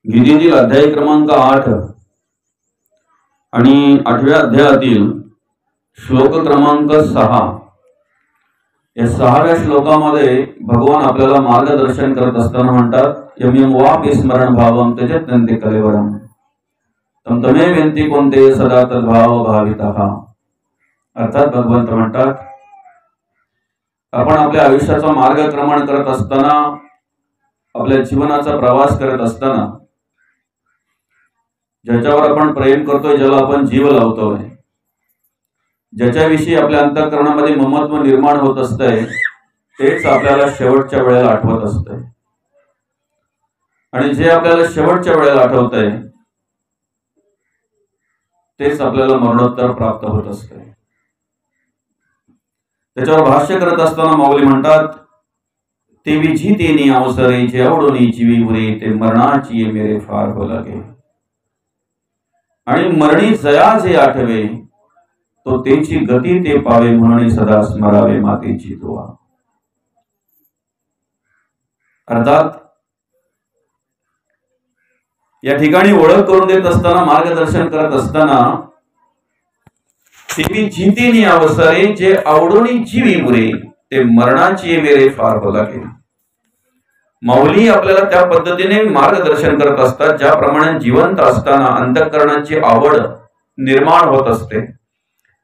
गीतेतील अध्याय क्रमांक 8 आणि 8व्या अध्यायातील श्लोक क्रमांक 6 या 6व्या श्लोकामध्ये भगवान आपल्याला मार्गदर्शन करत असताना म्हणतात यम यम वापि स्मरण भावम त्यजत्यन्ते कलेवरम तम तमे व्यंती कोणते सदा तद्भाव भावितः। अर्थात भगवंत म्हणतात आपण आपल्या आयुष्याचा मार्गक्रमण करत असताना, आपल्या जीवनाचा प्रवास करत असताना ज्याच्यावर आपण प्रेम करतोय, ज्याला आपण जीव लावतोय, ज्याच्याविषयी आपल्या अंतःकरणामध्ये ममत्व निर्माण होत असतंय, तेच आपल्याला शेवटच्या वेळेला आठवत असतंय। आणि जे आपल्याला शेवटच्या वेळेला आठवतंय तेच आपल्याला मरणोत्तर प्राप्त होत असतंय। त्याच्यावर भाष्य करत असताना माऊली म्हणतात तेवी जी तेनी अवसरे जे आवडोनी जीवी उरे ते मरणाची मेरे फार हो लागे। आणि मरणी जया जे आठवे तो तेची गती ते पावे म्हणून सदा स्मरावे मातेची दुआ। अर्थात या ठिकाणी ओळख करून देत असताना, मार्गदर्शन करत असताना तेवी जिंतीनी अवसरे जे आवडोनी जीवी उरे ते मरणाची मेरे फार हो लागे। माऊली आपल्याला त्या पद्धतीने मार्गदर्शन करत असतात ज्याप्रमाणे जिवंत असताना अंतःकरणाची आवड निर्माण होत असते,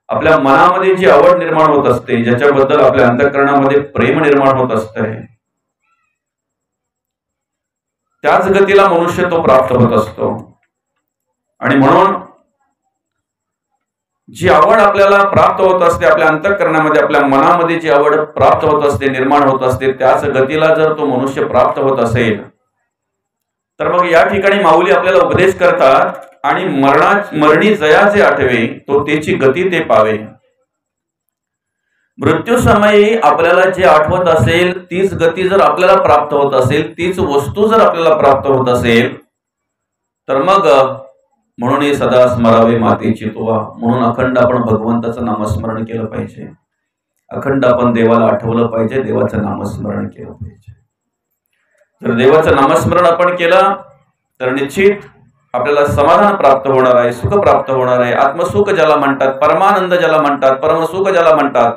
आपल्या मनामध्ये जी आवड निर्माण होत असते, ज्याच्याबद्दल आपल्या अंतःकरणामध्ये प्रेम निर्माण होत असते, त्याच गतीला मनुष्य तो प्राप्त होत असतो। आणि म्हणून जी आवड आपल्याला प्राप्त होत असते, आपल्या अंतःकरणामध्ये, आपल्या मनामध्ये जी आवड प्राप्त होत असते, निर्माण होत असते, त्याच गतीला जर तो मनुष्य प्राप्त होत असेल तर मग या ठिकाणी माऊली आपल्याला उपदेश करतात आणि मरणी जया जे आठवे तो त्याची गती ते पावे। मृत्यू समयी आपल्याला जे आठवत असेल तीच गती जर आपल्याला प्राप्त होत असेल, तीच वस्तू जर आपल्याला प्राप्त होत असेल तर मग म्हणून सदा स्मरावे मातेची तुवा। म्हणून अखंड आपण भगवंताचं नामस्मरण केलं पाहिजे, अखंड आपण देवाला आठवलं पाहिजे, देवाचं नामस्मरण केलं पाहिजे। जर देवाचं नामस्मरण आपण केलं तर निश्चित आपल्याला समाधान प्राप्त होणार आहे, सुख प्राप्त होणार आहे। आत्मसुख ज्याला म्हणतात, परमानंद ज्याला म्हणतात, परमसुख ज्याला म्हणतात,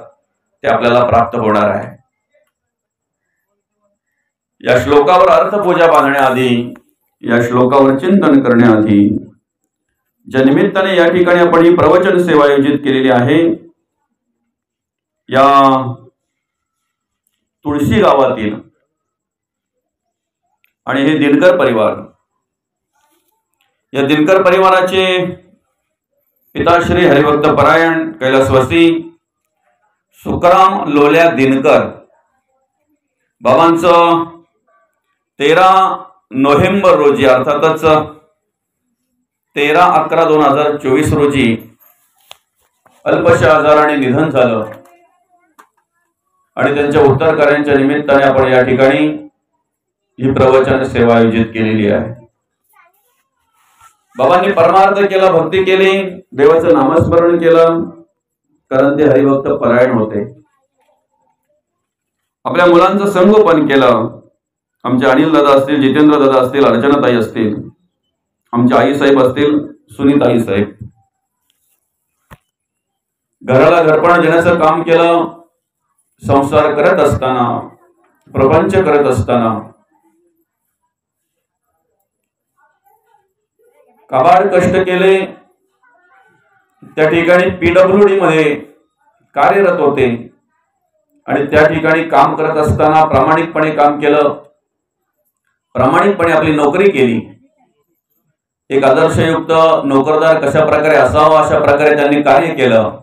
ते आपल्याला प्राप्त होणार आहे। या श्लोकावर अर्थपूजा बांधण्याआधी, या श्लोकावर चिंतन करण्याआधी ज्या निमित्ताने या ठिकाणी आपण ही प्रवचन सेवा आयोजित केलेली आहे, या तुळशी गावातील आणि हे दिनकर परिवार, या दिनकर परिवाराचे पिता श्री हरिभक्त परायण कैलासवासी सुखराम लोल्या दिनकर बाबांचं 13 नोव्हेंबर रोजी, अर्थातच 13/11/2024 रोजी अल्पशा आजाराने निधन झालं। आणि त्यांच्या उत्तर कार्यांच्या निमित्ताने आपण या ठिकाणी ही प्रवचन सेवा आयोजित केलेली आहे। बाबांनी परमार्थ केला, भक्ती केली, देवाचं नामस्मरण केलं, कारण ते हरिभक्त परायण होते। आपल्या मुलांचं संगोपन केलं, आमचे अनिल दादा असतील, जितेंद्र दादा असतील, अर्चनाताई असतील, आमच्या आई साहेब असतील, सुनीताई साहेब, घराला घरपण देण्याचं काम केलं। संसार करत असताना, प्रपंच करत असताना काबाड कष्ट केले। त्या ठिकाणी PWD मध्ये कार्यरत होते आणि त्या ठिकाणी काम करत असताना प्रामाणिकपणे काम केलं, प्रामाणिकपणे आपली नोकरी केली। एक आदर्शयुक्त नोकरदार कशा प्रकारे असावा अशा प्रकारे त्यांनी कार्य केलं।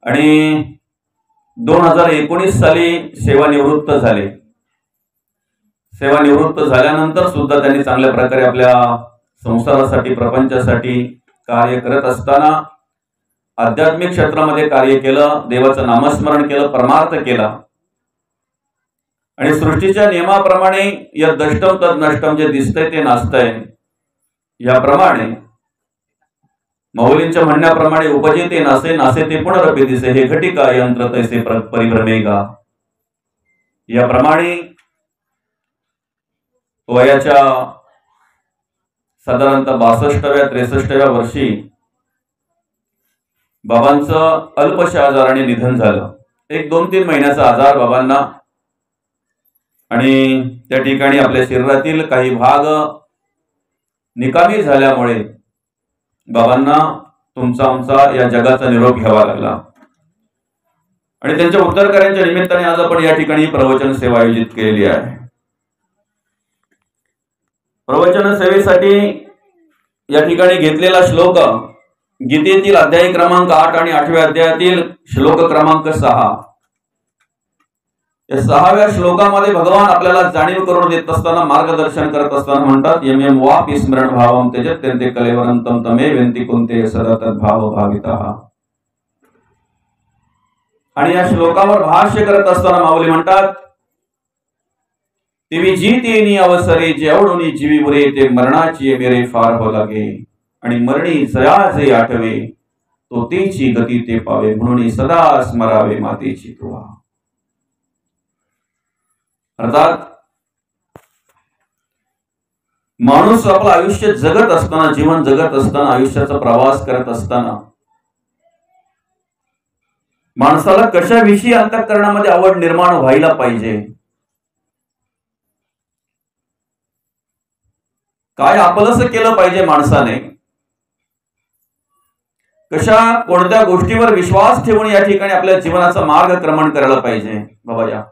आणि 2019 साली सेवानिवृत्त झाले। सेवानिवृत्त झाल्यानंतर सुद्धा त्यांनी चांगल्या प्रकारे आपल्या संसारासाठी, प्रपंचासाठी कार्य करत असताना आध्यात्मिक क्षेत्रामध्ये कार्य केलं, देवाचं नामस्मरण केलं, परमार्थ केला। आणि सृष्टीच्या नियमाप्रमाणे या दष्टम तद नष्टम, जे दिसतंय ते नाचतंय, याप्रमाणे माऊलींच्या म्हणण्याप्रमाणे उपजे ते नासे, नासे ते पुनरपि दिसे, हे घटिका यंत्र तैसे परिभ्रमेगा। याप्रमाणे वयाच्या साधारणतः 62व्या 63व्या वर्षी बाबांचं अल्पशा आजाराने निधन झालं. 1-2-3 महिन्याचा आजार बाबांना, आणि त्या ठिकाणी आपल्या शरीरातील काही भाग निकामी झाल्यामुळे बाबांना तुमचा आमचा या जगाचा निरोप घ्यावा लागला. आणि त्यांच्या उत्तरकार्यांच्या निमित्ताने आज आपण या ठिकाणी प्रवचन सेवा आयोजित केलेली आहे. प्रवचन सेवेसाठी या ठिकाणी घेतलेला श्लोक गीतेतील अध्याय क्रमांक 8 आणि 8व्या अध्यायातील श्लोक क्रमांक 6. या 6व्या श्लोकामध्ये भगवान आपल्याला जाणीव करून देत असताना, मार्गदर्शन करत असताना म्हणतात, यम यम वापि स्मरण भावम त्यजत्यन्ते कलेवरंतम तमे वेंती कुंते सदा तद्भाव भाविताः. आणि या श्लोकावर भाष्य करत असताना माऊली म्हणतात, तेवी जी तेनी अवसरे जेवढोनी जीवी बुरे ते मरणाची मेरे फार हो लागे, आणि मरणी जया जे आठवे तो तेची गती ते पावे, म्हणून सदा स्मरावे मातेची तुवा. अर्थात माणूस आपलं आयुष्य जगत असताना, जीवन जगत असताना, आयुष्याचा प्रवास करत असताना माणसाला कशाविषयी अंतःकरणामध्ये आवड निर्माण व्हायला पाहिजे, काय आपलंसं केलं पाहिजे माणसाने, कशा कोणत्या गोष्टीवर विश्वास ठेवून या ठिकाणी आपल्या जीवनाचा मार्गक्रमण करायला पाहिजे. बाबा या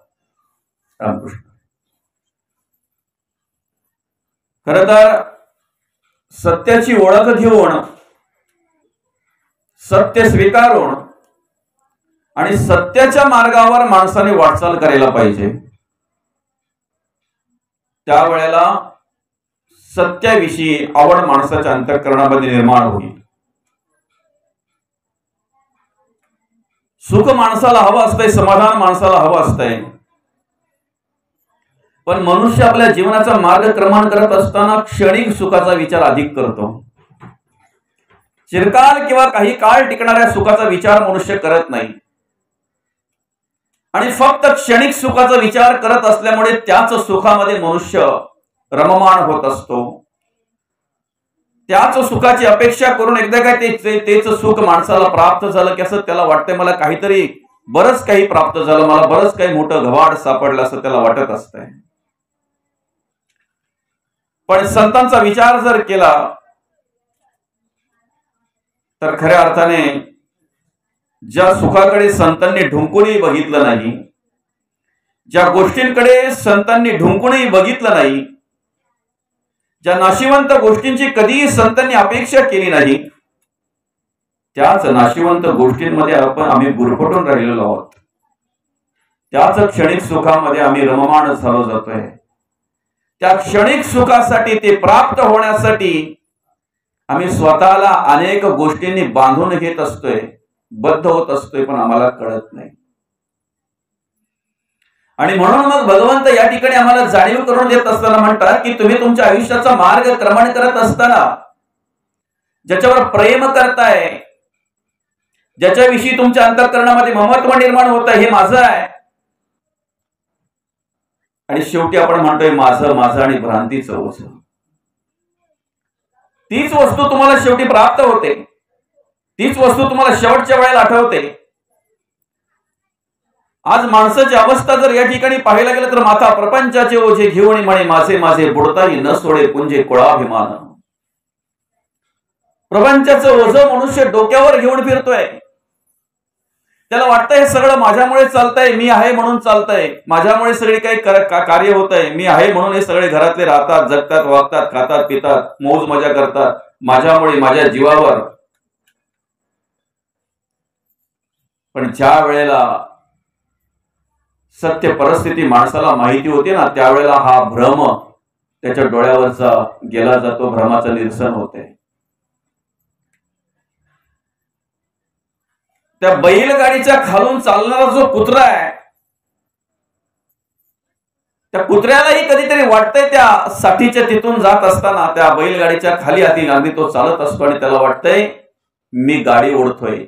रामकृष्ण. खरं तर सत्याची ओळख घेऊन, सत्य स्वीकारून आणि सत्याच्या मार्गावर माणसाने वाटचाल करायला पाहिजे. त्यावेळेला सत्याविषयी आवड माणसाच्या अंतःकरणामध्ये निर्माण होईल. सुख माणसाला हवं असतंय, समाधान माणसाला हवं असतंय, पण मनुष्य आपल्या जीवनाचा मार्गक्रमण करत असताना क्षणिक सुखाचा विचार अधिक करतो. चिरकाल किंवा काही काळ टिकणाऱ्या सुखाचा विचार मनुष्य करत नाही, आणि फक्त क्षणिक सुखाचा विचार करत असल्यामुळे त्याच सुखामध्ये मनुष्य रममाण होत असतो. त्याच सुखाची अपेक्षा करून एकदा काय तेच सुख माणसाला प्राप्त झालं की असं त्याला वाटतंय, मला काहीतरी बरंच काही प्राप्त झालं, मला बरंच काही मोठं घबाड सापडलं असं त्याला वाटत असतंय. पण संतांचा विचार जर केला तर खऱ्या अर्थाने ज्या सुखाकडे संतांनी ढुंकूनही बघितलं नाही, ज्या गोष्टींकडे संतांनी ढुंकूनही बघितलं नाही, ज्या नाशिवंत गोष्टींची कधीही संतांनी अपेक्षा केली नाही, त्याच नाशिवंत गोष्टींमध्ये आम्ही गुरफटून राहिलेलो आहोत. त्याच क्षणिक सुखामध्ये आम्ही रममाण झालो जातोय. त्या क्षणिक सुखासाठी, ते प्राप्त होण्यासाठी आम्ही स्वतःला अनेक गोष्टींनी बांधून घेत असतोय, बद्ध होत असतोय, पण आम्हाला कळत नाही. आणि म्हणून मग भगवंत या ठिकाणी आम्हाला जाणीव करून देत असताना म्हणतात की तुम्ही तुमच्या आयुष्याचा मार्गक्रमण करत असताना ज्याच्यावर प्रेम करताय, ज्याच्याविषयी तुमच्या अंतःकरणामध्ये ममत्व निर्माण होत आहे, हे माझं आहे, आणि शेवटी आपण म्हणतोय माझं माझं आणि भ्रांतीचं ओझं. तीच वस्तू तुम्हाला शेवटी प्राप्त होते, तीच वस्तू तुम्हाला शेवटच्या वेळेला आठवते. आज माणसाची अवस्था जर या ठिकाणी पाहायला गेलं तर माथा प्रपंचाचे ओझे घेऊन म्हणे माझे माझे बुडताही न सोडे पुंजे कुळाभिमान. प्रपंचाचं ओझं मनुष्य डोक्यावर घेऊन फिरतोय. त्याला वाटतं हे सगळं माझ्यामुळे चालतंय, मी आहे म्हणून चालतंय, माझ्यामुळे सगळे काही कार्य होत आहे, मी आहे म्हणून हे सगळे घरातले राहतात, जगतात, वागतात, खातात, पितात, मौज मजा करतात, माझ्यामुळे, माझ्या जीवावर. पण ज्या वेळेला सत्य परिस्थिती माणसाला माहिती होते ना, त्यावेळेला हा भ्रम त्याच्या डोळ्यावरचा गेला जातो, भ्रमाचं निरसन होते. त्या बैलगाडीच्या खालून चालणारा जो कुत्रा आहे, त्या कुत्र्यालाही कधीतरी वाटतंय त्या साठीच्या तिथून जात असताना त्या बैलगाडीच्या खाली अगदी तो चालत असतो आणि त्याला वाटतंय मी गाडी ओढतोय,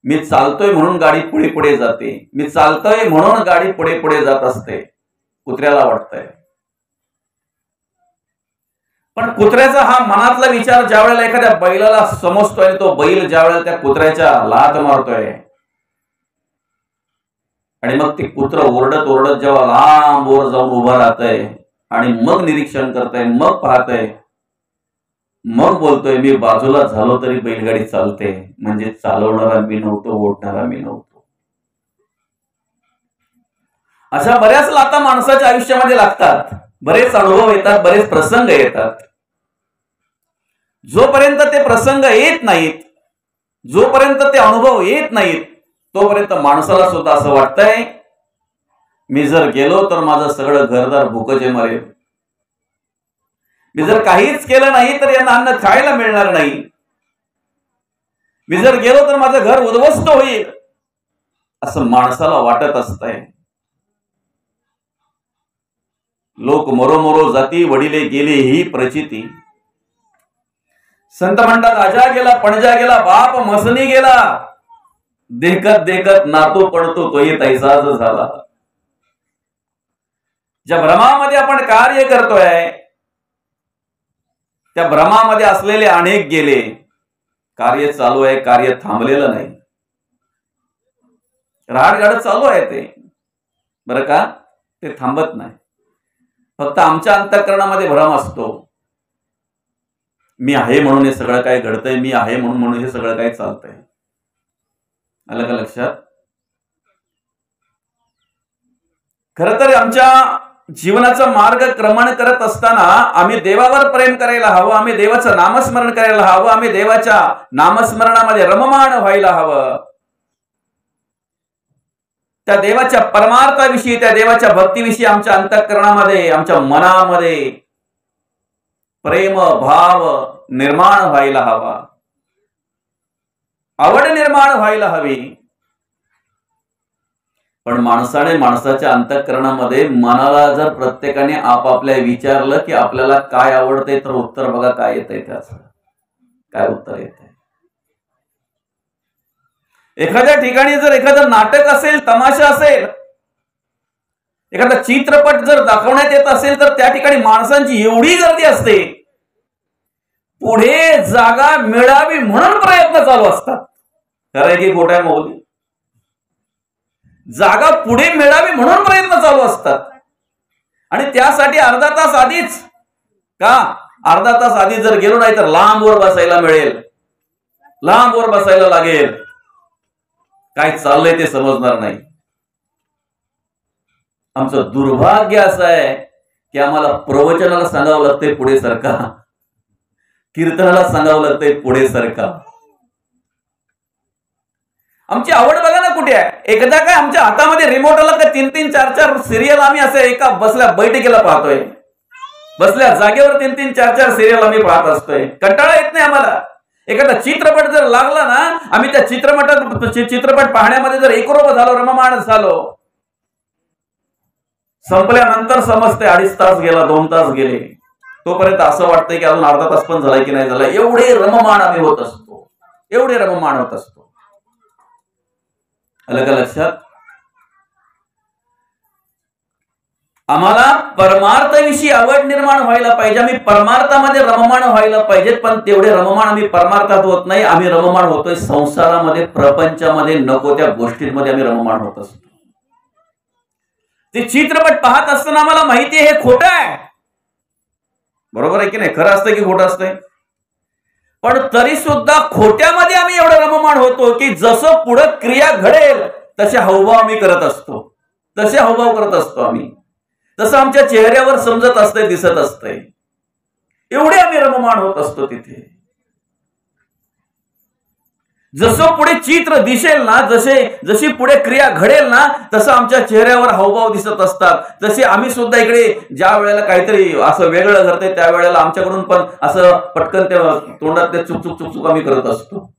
मी चालतोय म्हणून गाडी पुढे पुढे जाते, मी चालतोय म्हणून गाडी पुढे पुढे जात असते, कुत्र्याला वाटतंय. पण कुत्र्याचा हा मनातला विचार ज्या वेळेला एखाद्या बैलाला समजतोय आणि तो बैल ज्या वेळेला त्या कुत्र्याच्या लात मारतोय आणि मग ते कुत्र ओरडत ओरडत जेव्हा लांब वर जाऊन उभं राहतंय आणि मग निरीक्षण करतंय, मग पाहतंय, मग बोलतोय मी बाजूला झालो तरी बैलगाडी चालते, म्हणजे चालवणारा मी नव्हतो, ओढणारा मी नव्हतो. अशा बऱ्याच लाता माणसाच्या आयुष्यामध्ये लागतात, बरेच अनुभव येतात, बरेच प्रसंग येतात. जोपर्यंत ते प्रसंग येत नाहीत, जोपर्यंत ते अनुभव येत नाहीत, तोपर्यंत माणसाला सुद्धा असं वाटतंय मी जर गेलो तर माझं सगळं घरदार भुकेचे मरेल, मी जर काहीच केलं नाही तर यांना अन्न खायला मिळणार नाही, मी जर गेलो तर माझं घर उद्ध्वस्त होईल, असं माणसाला वाटत असतंय. लोक मरोमरो जाती वडिले गेले ही प्रचिती. संत म्हणतात आजा गेला पणजा गेला बाप मसनी गेला, देखत देखत नातो पडतो तोही तैसाच झाला. ज्या भ्रमामध्ये आपण कार्य करतोय त्या भ्रमामध्ये असलेले अनेक गेले. कार्य चालू आहे, कार्य थांबलेलं नाही, राडगाड चालू आहे ते, बरं का, ते थांबत नाही. फक्त आमच्या अंतःकरणामध्ये भ्रम असतो, मी आहे म्हणून हे सगळं काय घडतंय, मी आहे म्हणून हे सगळं काय चालतंय. आलं का लक्षात? खर तर आमच्या जीवनाचा मार्ग क्रमण करत असताना आम्ही देवावर प्रेम करायला हवं, आम्ही देवाचं नामस्मरण करायला हवं, आम्ही देवाच्या नामस्मरणामध्ये रममाण व्हायला हवं. त्या देवाच्या परमार्थाविषयी, त्या देवाच्या भक्तीविषयी आमच्या अंतःकरणामध्ये, आमच्या मनामध्ये प्रेम भाव निर्माण व्हायला हवा, आवड निर्माण व्हायला हवी. पण माणसाने माणसाच्या अंतःकरणामध्ये मनाला जर प्रत्येकाने आपापल्या विचारलं की आपल्याला काय आवडतंय, तर उत्तर बघा काय येतंय. त्याचं काय उत्तर येतंय? एखाद्या ठिकाणी जर एखादं नाटक असेल, तमाशा असेल, एखादा चित्रपट जर दाखवण्यात येत असेल, तर त्या ठिकाणी माणसांची एवढी गर्दी असते, पुढे जागा मिळावी म्हणून प्रयत्न चालू असतात. खरंय की खोटं आहे मौली? जागा पुढे मिळावी म्हणून प्रयत्न चालू असतात. आणि त्यासाठी अर्धा तास आधीच, का अर्धा तास आधी जर गेलो नाही तर लांबवर बसायला मिळेल, लांबवर बसायला लागेल, काय चाललंय ते समजणार नाही. आमचं दुर्भाग्य असं आहे की आम्हाला प्रवचनाला सांगावं लागतंय पुढे सरका, कीर्तनाला सांगावं लागतंय पुढे सरका. आमची आवड बघा ना कुठे आहे. एकदा काय आमच्या हातामध्ये रिमोट आला का 3-3, 4-4 सिरियल आम्ही असे एका बसल्या बैठकीला पाहतोय, बसल्या जागेवर 3-3, 4-4 सिरियल आम्ही पाहत असतोय. कंटाळा येत नाही आम्हाला. एखादा चित्रपट जर लागला ना, आम्ही त्या चित्रपट पाहण्यामध्ये जर एकरूप झालो, रममाण झालो, संपल्यानंतर समजते 2.5 तास गेला, 2 तास गेले, तोपर्यंत असं वाटतंय की अजून अर्धा तास पण झाला की नाही झाला. एवढे रममाण आम्ही होत असतो, एवढे रममाण होत असतो. आलं का लक्षात? आम्हाला परमार्थाविषयी आवड निर्माण व्हायला पाहिजे, आम्ही परमार्थामध्ये रममाण व्हायला पाहिजेत. पण तेवढे रममाण आम्ही परमार्थात होत नाही, आम्ही रममाण होतोय संसारामध्ये, प्रपंचामध्ये, नको त्या गोष्टींमध्ये आम्ही रममाण होत असतो. ते चित्रपट पाहत असताना आम्हाला माहिती आहे हे खोटं आहे, बरोबर आहे की नाही? खरं असतं की खोटं असतंय? पण तरी सुद्धा खोट्यामध्ये आम्ही एवढं रममाण होतो की जसं पुढं क्रिया घडेल तसे हावभाव आम्ही करत असतो, तसे हावभाव करत असतो आम्ही, तसं आमच्या चेहऱ्यावर समजत असतंय, दिसत असतंय. एवढे आम्ही रममाण होत असतो तिथे. जसं पुढे चित्र दिसेल ना, जशी पुढे क्रिया घडेल ना, तसं आमच्या चेहऱ्यावर हावभाव दिसत असतात. जसे आम्ही सुद्धा इकडे ज्या वेळेला काहीतरी असं वेगळं घडतंय त्या वेळेला आमच्याकडून पण असं पटकन ते तोंडात ते चुक चुक चुक चुक आम्ही करत असतो.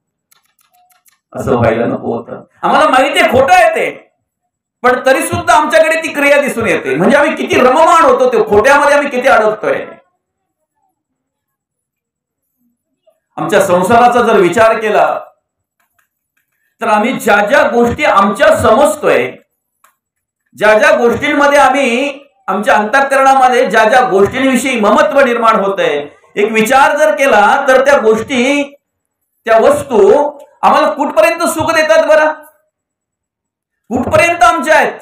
असं व्हायला नको होतं. आम्हाला माहिती आहे खोटं आहे ते, पण तरी सुद्धा आमच्याकडे ती क्रिया दिसून येते. म्हणजे आम्ही किती रममाण होतो, ते खोट्यामध्ये आम्ही किती अडकतोय. आमच्या संसाराचा जर विचार केला तर आम्ही ज्या ज्या गोष्टी आमच्या समजतोय, ज्या ज्या गोष्टींमध्ये आम्ही आमच्या अंतःकरणामध्ये ज्या ज्या गोष्टींविषयी ममत्व निर्माण होतंय, एक विचार जर केला तर त्या गोष्टी, त्या वस्तू आम्हाला कुठपर्यंत सुख देतात बरं? कुठपर्यंत आमच्या आहेत?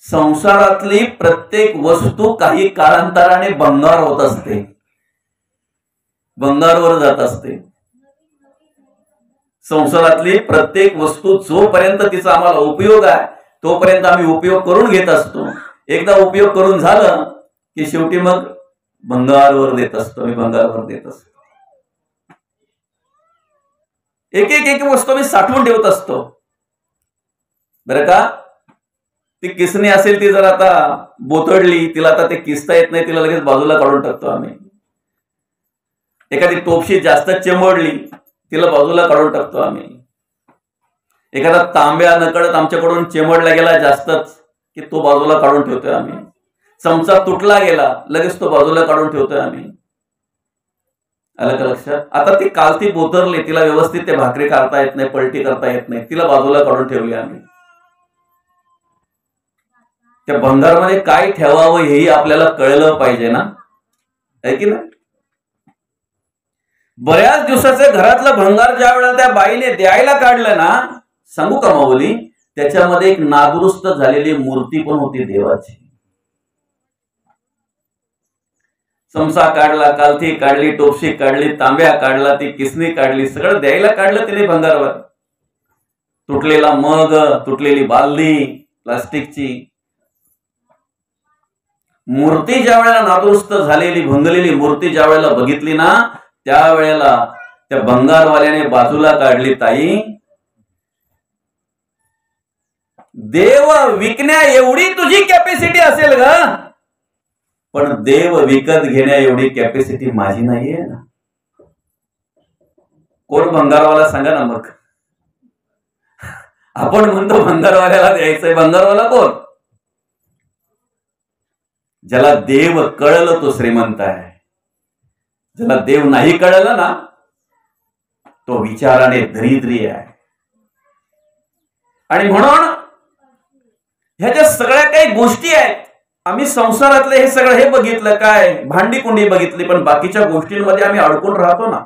संसारातली प्रत्येक वस्तू काही काळांतराने भंगार होत असते, भंगारवर जात असते. संसारातली प्रत्येक वस्तू जोपर्यंत तिचा आम्हाला उपयोग आहे तोपर्यंत आम्ही उपयोग करून घेत असतो. एकदा उपयोग करून झालं की शेवटी मग भंगारवर देत असतो, मी भंगारवर देत असतो. एक एक एक वस्तू मी साठवून ठेवत असतो बरं का. ती किसणी असेल, ती जर आता बोथडली, तिला आता ते किसता येत नाही, तिला लगेच बाजूला काढून टाकतो आम्ही. एखादी टोपशी जास्त चिमडली, तिला बाजूला काढून टाकतो आम्ही. एखादा तांब्या नकळत आमच्याकडून चिमडला गेला जास्तच की तो बाजूला काढून ठेवतोय आम्ही. चमचा तुटला गेला लगेच तो बाजूला काढून ठेवतोय आम्ही. आलं का लक्षात? आता ती कालती बोथरली, तिला व्यवस्थित ते भाकरी करता येत नाही, पलटी करता येत नाही, तिला बाजूला काढून ठेवली आम्ही. त्या भंगारमध्ये काय ठेवावं हेही आपल्याला कळलं पाहिजे ना, आहे की नाही? बऱ्याच दिवसाचे घरातलं भंगार ज्या वेळेला त्या बाईने द्यायला काढलं ना, सांगू का माऊली, त्याच्यामध्ये एक नादुरुस्त झालेली मूर्ती पण होती देवाची. चमचा काढला, कालथी काढली, टोपशी काढली, तांब्या काढला, ती किसणी काढली, सगळं द्यायला काढलं तिने भंगारवर. तुटलेला मग, तुटलेली बालदी प्लास्टिकची. मूर्ती ज्या वेळेला नादुरुस्त झालेली, भंगलेली मूर्ती ज्या वेळेला बघितली ना, त्यावेळेला त्या भंगारवाल्याने बाजूला काढली, ताई देव विकण्या एवढी तुझी कॅपॅसिटी असेल ग, पण देव विकत घेण्या एवढी कॅपॅसिटी माझी नाहीये ना. कोण भंगारवाला सांगा ना मग. आपण म्हणतो भंगारवाल्याला द्यायचंय, भंगारवाला कोण? ज्याला देव कळलं तो श्रीमंत आहे. ज्याला देव नाही कळलं ना तो विचाराने दरिद्री आहे. आणि म्हणून ह्या ज्या सगळ्या काही गोष्टी आहेत, आम्ही संसारातले हे सगळं हे बघितलं, काय भांडी कुंडी बघितली, पण बाकीच्या गोष्टींमध्ये आम्ही अडकून राहतो ना.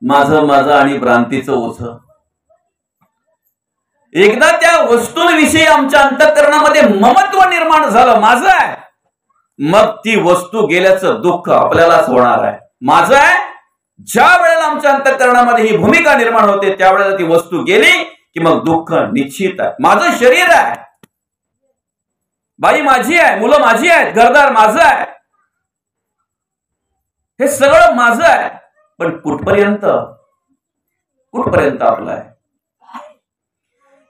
माझं माझं आणि भ्रांतीचं ओझं. एकदा त्या वस्तूंविषयी आमच्या अंतःकरणामध्ये ममत्व निर्माण झालं, माझं आहे, मग ती वस्तू गेल्याचं दुःख आपल्यालाच होणार आहे. माझं आहे, ज्या वेळेला आमच्या अंतःकरणामध्ये ही भूमिका निर्माण होते त्यावेळेला ती वस्तू गेली की मग दुःख निश्चित आहे. माझं शरीर आहे, बाई माझी आहे, मुलं माझी आहेत, घरदार माझं आहे, हे सगळं माझं आहे, पण कुठपर्यंत कुठपर्यंत आपलं आहे?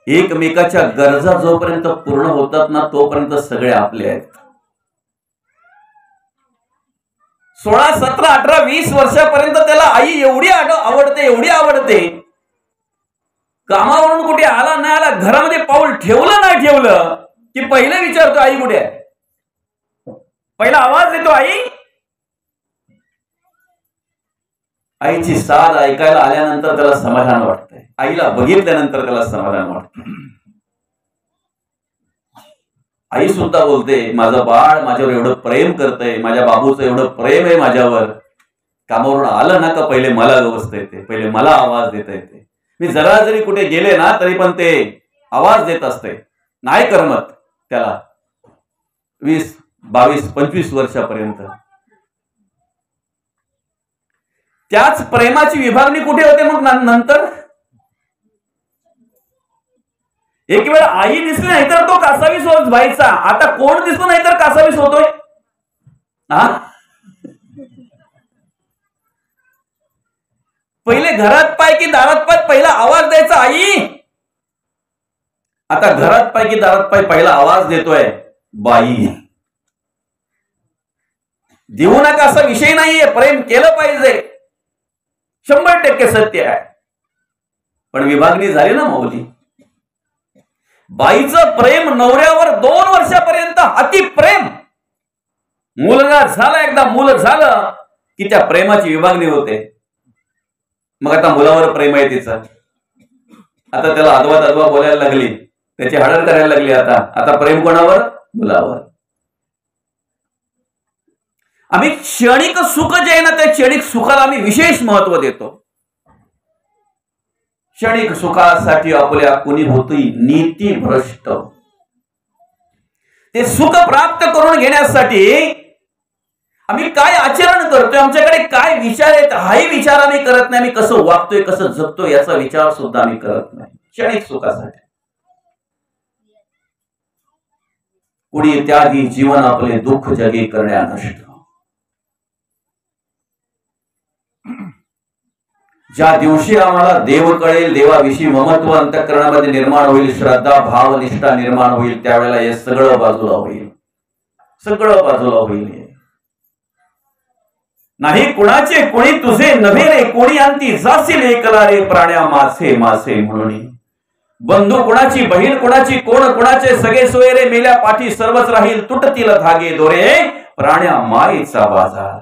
एकमेकाच्या गरजा जोपर्यंत पूर्ण होतात ना तोपर्यंत सगळे आपले आहेत. 16, 17, 18, 20 वर्षापर्यंत त्याला आई एवढी आवडते, एवढी आवडते, कामावरून कुठे आला नाही आला, घरामध्ये पाऊल ठेवलं नाही ठेवलं की पहिले विचारतो आई कुठे आहे. पहिला आवाज देतो आई. आईची साथ ऐकायला आल्यानंतर त्याला समाधान वाटतंय, आईला बघितल्यानंतर त्याला समाधान वाटतं. आई सुद्धा बोलते, माझं बाळ माझ्यावर एवढं प्रेम करतंय, माझ्या बाबूचं एवढं प्रेम आहे माझ्यावर. कामावरून आलं ना का पहिले मला व्यवस्था येते, पहिले मला आवाज देता येते. मी जरा जरी कुठे गेले ना तरी पण ते आवाज देत असते. नाही करमत त्याला 20, 22, 25 वर्षापर्यंत. त्याच प्रेमाची विभागणी कुठे होते मग नंतर? एक वेळ आई दिसली नाही तर तो कासावीस व्हायचा. आता कोण दिसतो नाही तर कासावीस होतोय. पहिले घरात पाय की दारात पाय पहिला आवाज द्यायचा आई. आता घरात पाय की दारात पाय पहिला आवाज देतोय बाई. देऊ नका असा विषय नाहीये, प्रेम केलं पाहिजे, 100% सत्य आहे. पण विभागणी झाली ना माऊली. बाईचं प्रेम नवऱ्यावर 2 वर्षापर्यंत अतिप्रेम. मुलगा झाला, एकदा मुलं झालं की त्या प्रेमाची विभागणी होते. मग आता मुलावर प्रेम आहे तिचं. आता त्याला अदवा बोलायला लागली, त्याची हळद करायला लागली. आता प्रेम कोणावर? मुलावर. आम्ही क्षणिक सुख जे आहे ना, त्या क्षणिक सुखाला आम्ही विशेष महत्व देतो. क्षणिक सुखासाठी आपल्या कुणी होती नीती भ्रष्ट. ते सुख प्राप्त करून घेण्यासाठी आम्ही काय आचरण करतोय, आमच्याकडे काय विचार आहेत, हाही विचार आम्ही करत नाही. आम्ही कसं वागतोय, कसं जगतोय याचा विचार सुद्धा आम्ही करत नाही. क्षणिक सुखासाठी कुणी त्यागी जीवन आपले दुःख जगे करण्या नष्ट. ज्या दिवशी आम्हाला देव कळेल, देवाविषयी ममत्व अंतःकरणामध्ये निर्माण होईल, श्रद्धा भाव निष्ठा निर्माण होईल, त्यावेळेला हे सगळं बाजूला होईल. सगळं बाजूला होईल. नाही कुणाचे कोणी तुझे नव्हे रे, कोणी अंती जाशील एकला रे, प्राण्या मासे मासे म्हणून. बंधू कुणाची, बहीण कुणाची, कोण कुणाचे, सगळे सोयरे मेल्या पाठी सर्वच राहील, तुटतील धागे दोरे, प्राण्या मायेचा बाजार.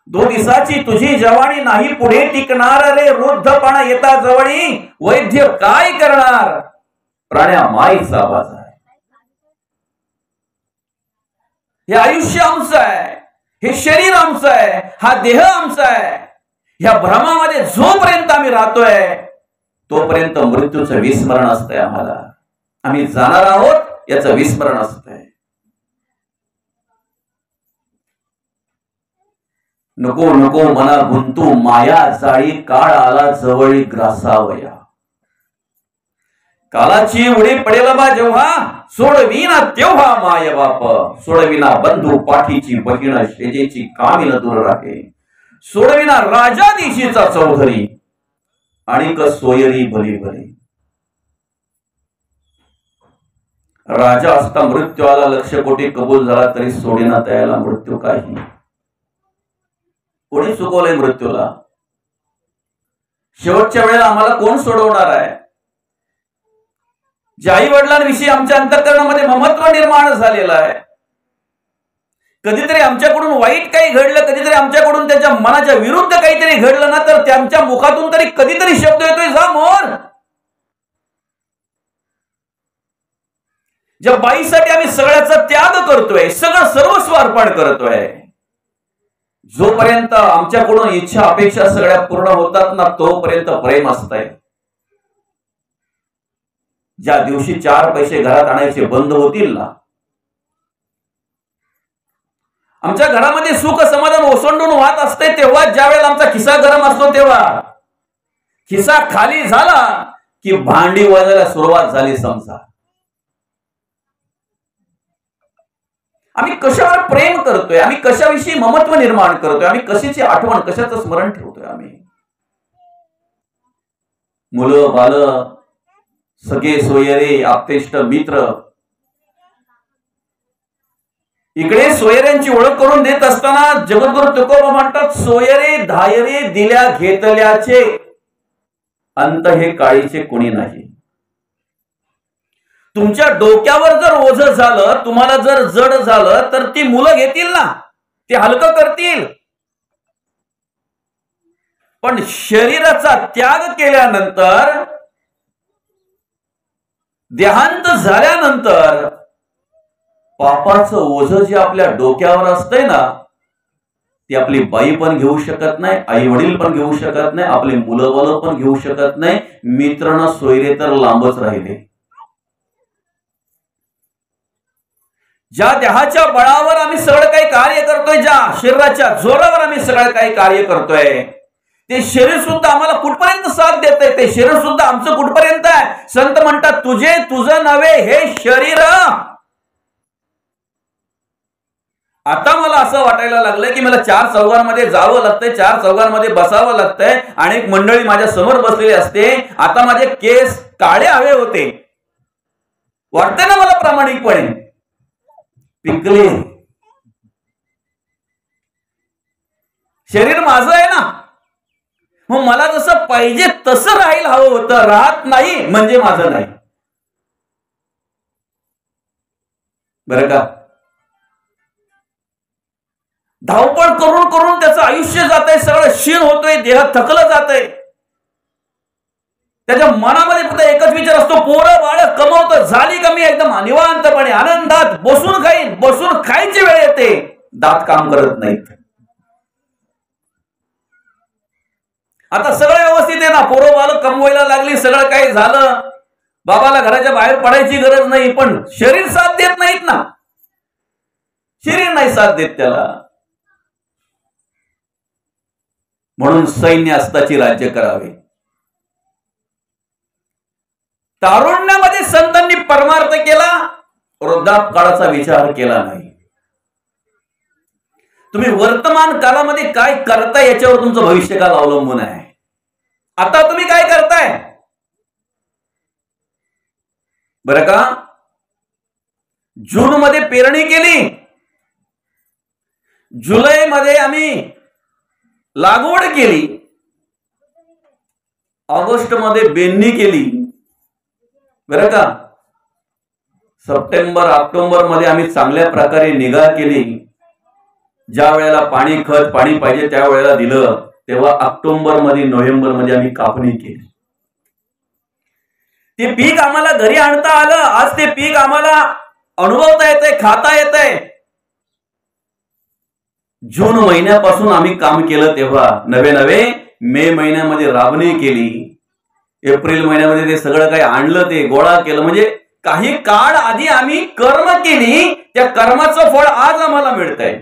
2 दिवसाची तुझी जवानी नाही पुढे टिकणार रे, वृद्धपणा येता जवळी वैद्य काय करणार, प्राण्या मायेचा बाजार. हे आयुष्य आमचं आहे, हे शरीर आमचं आहे, हा देह आमचा आहे. ह्या भ्रमामध्ये जोपर्यंत आम्ही राहतोय तोपर्यंत मृत्यूचं विस्मरण असतंय. आम्हाला आम्ही जाणार आहोत याचं विस्मरण असतंय. नको नको मना गुंतू माया जाळी, काळ आला जवळी ग्रासावया. कालाची उडी पडेल बा जेव्हा, सोडविना तेव्हा माय बाप. सोडविना बंधू पाठीची बहीण, शेजेची कामिल दूर राहे. सोडविना राजा दिशीचा चौधरी, आणि सोयरी भली भली. राजा असता मृत्यू आला, लक्ष कोटी कबूल झाला तरी सोडेना त्याला मृत्यू काही. कोणी चुकवलंय मृत्यूला? शेवटच्या वेळेला आम्हाला कोण सोडवणार आहे? ज्या आई वडिलांविषयी आमच्या अंतःकरणामध्ये ममत्व निर्माण झालेलं आहे, कधीतरी आमच्याकडून वाईट काही घडलं, कधीतरी आमच्याकडून त्याच्या मनाच्या विरुद्ध काहीतरी घडलं ना, तर त्यांच्या मुखातून तरी कधीतरी शब्द येतोय, जा मोर. ज्या बाईसाठी आम्ही सगळ्याचा त्याग करतोय, सगळं सर्वस्व अर्पण करतोय, जोपर्यंत आमच्याकडून इच्छा अपेक्षा सगळ्या पूर्ण होतात ना, तोपर्यंत प्रेम असतंय. ज्या दिवशी 4 पैसे घरात आणायचे बंद होतील ना, आमच्या घरामध्ये सुख समाधान ओसंडून वाहत असते, तेव्हा ज्या वेळेला आमचा खिसा गरम असतो, तेव्हा खिसा खाली झाला की भांडी वाजायला सुरुवात झाली. समजा आम्ही कशावर प्रेम करतोय, आम्ही कशाविषयी ममत्व निर्माण करतोय, आम्ही कशाची आठवण, कशाचं स्मरण ठेवतोय. आम्ही मुलं बाल, सगळे सोयरे, आप्तेष्ट मित्र, इकडे सोयऱ्यांची ओळख करून देत असताना जगद्गुरु तुकोबा म्हणतात, सोयरे धायरे दिल्या घेतल्याचे, अंत हे काळीचे कोणी नाही. तुमच्या डोक्यावर जर ओझ झालं, तुम्हाला जर जड झालं, तर ती मुलं घेतील ना, ते हलकं करतील. पण शरीराचा त्याग केल्यानंतर, देहांत झाल्यानंतर पापाचं ओझ जे आपल्या डोक्यावर असतंय ना, ती आपली बाई पण घेऊ शकत नाही, आई वडील पण घेऊ शकत नाही, आपले मुलं बाळ पण घेऊ शकत नाही, मित्र ना सोयरे तर लांबच राहिले. ज्या देहाच्या बळावर आम्ही सगळं काही कार्य करतोय, ज्या शरीराच्या जोरावर आम्ही सगळं काही कार्य करतोय, ते शरीर सुद्धा आम्हाला कुठपर्यंत साथ देतंय, ते शरीर सुद्धा आमचं कुठपर्यंत आहे. संत म्हणतात, तुझे तुझं नव्हे हे शरीर. आता मला असं वाटायला लागलंय की मला 4 चौघांमध्ये जावं लागतंय, 4 चौघांमध्ये बसावं लागतंय, आणि एक मंडळी माझ्या समोर बसलेली असते. आता माझे केस काळे हवे होते, वाटतंय ना मला प्रामाणिकपणे, पिकले. शरीर माझं आहे ना, मग मला जसं पाहिजे तसं राहायला हवं होतं, राहत नाही म्हणजे माझं नाही. बरं का? धावपळ करून करून त्याचं आयुष्य जातंय, सगळं क्षीण होतोय, देह थकलं जातंय. त्याच्या मनामध्ये फक्त एकच विचार असतो, पोरं बाळ कमवतं, झाली कमी, एकदम निवांतपणे आनंदात बसून खाईन, बसून खायची वेळ येते, दात काम करत नाहीत. आता सगळं व्यवस्थित आहे ना, पोरं बालं कमवायला लागली, सगळं काही झालं, बाबाला घराच्या बाहेर पडायची गरज नाही, पण शरीर साथ देत नाहीत ना, शरीर नाही साथ देत त्याला. म्हणून सैन्य अस्ताची राज्य करावे. तारुण्यामध्ये संतांनी परमार्थ केला, वृद्धापकाळाचा विचार केला नाही. तुम्ही वर्तमान काळामध्ये काय करताय याच्यावर तुमचं भविष्यकाल अवलंबून आहे. आता तुम्ही काय करताय बरं का? जून मध्ये पेरणी केली, जुलै मध्ये आम्ही लागवड केली, ऑगस्ट मध्ये बेंडणी केली बरं का, सप्टेंबर ऑक्टोबर मध्ये आम्ही चांगल्या प्रकारे निगा केली, ज्या वेळेला पाणी खत पाणी पाहिजे त्या वेळेला दिलं, तेव्हा ऑक्टोबर मध्ये नोव्हेंबर मध्ये आम्ही कापणी केली. ते पीक आम्हाला घरी आणता आलं, आज ते पीक आम्हाला अनुभवता येतंय, खाता येतंय. जून महिन्यापासून आम्ही काम केलं, तेव्हा नवे मे महिन्यामध्ये राबणी केली, एप्रिल महिन्यामध्ये ते सगळं काही आणलं, ते गोळा केलं. म्हणजे काही काळ आधी आम्ही कर्म केली, त्या कर्माचं फळ आज आम्हाला मिळतंय.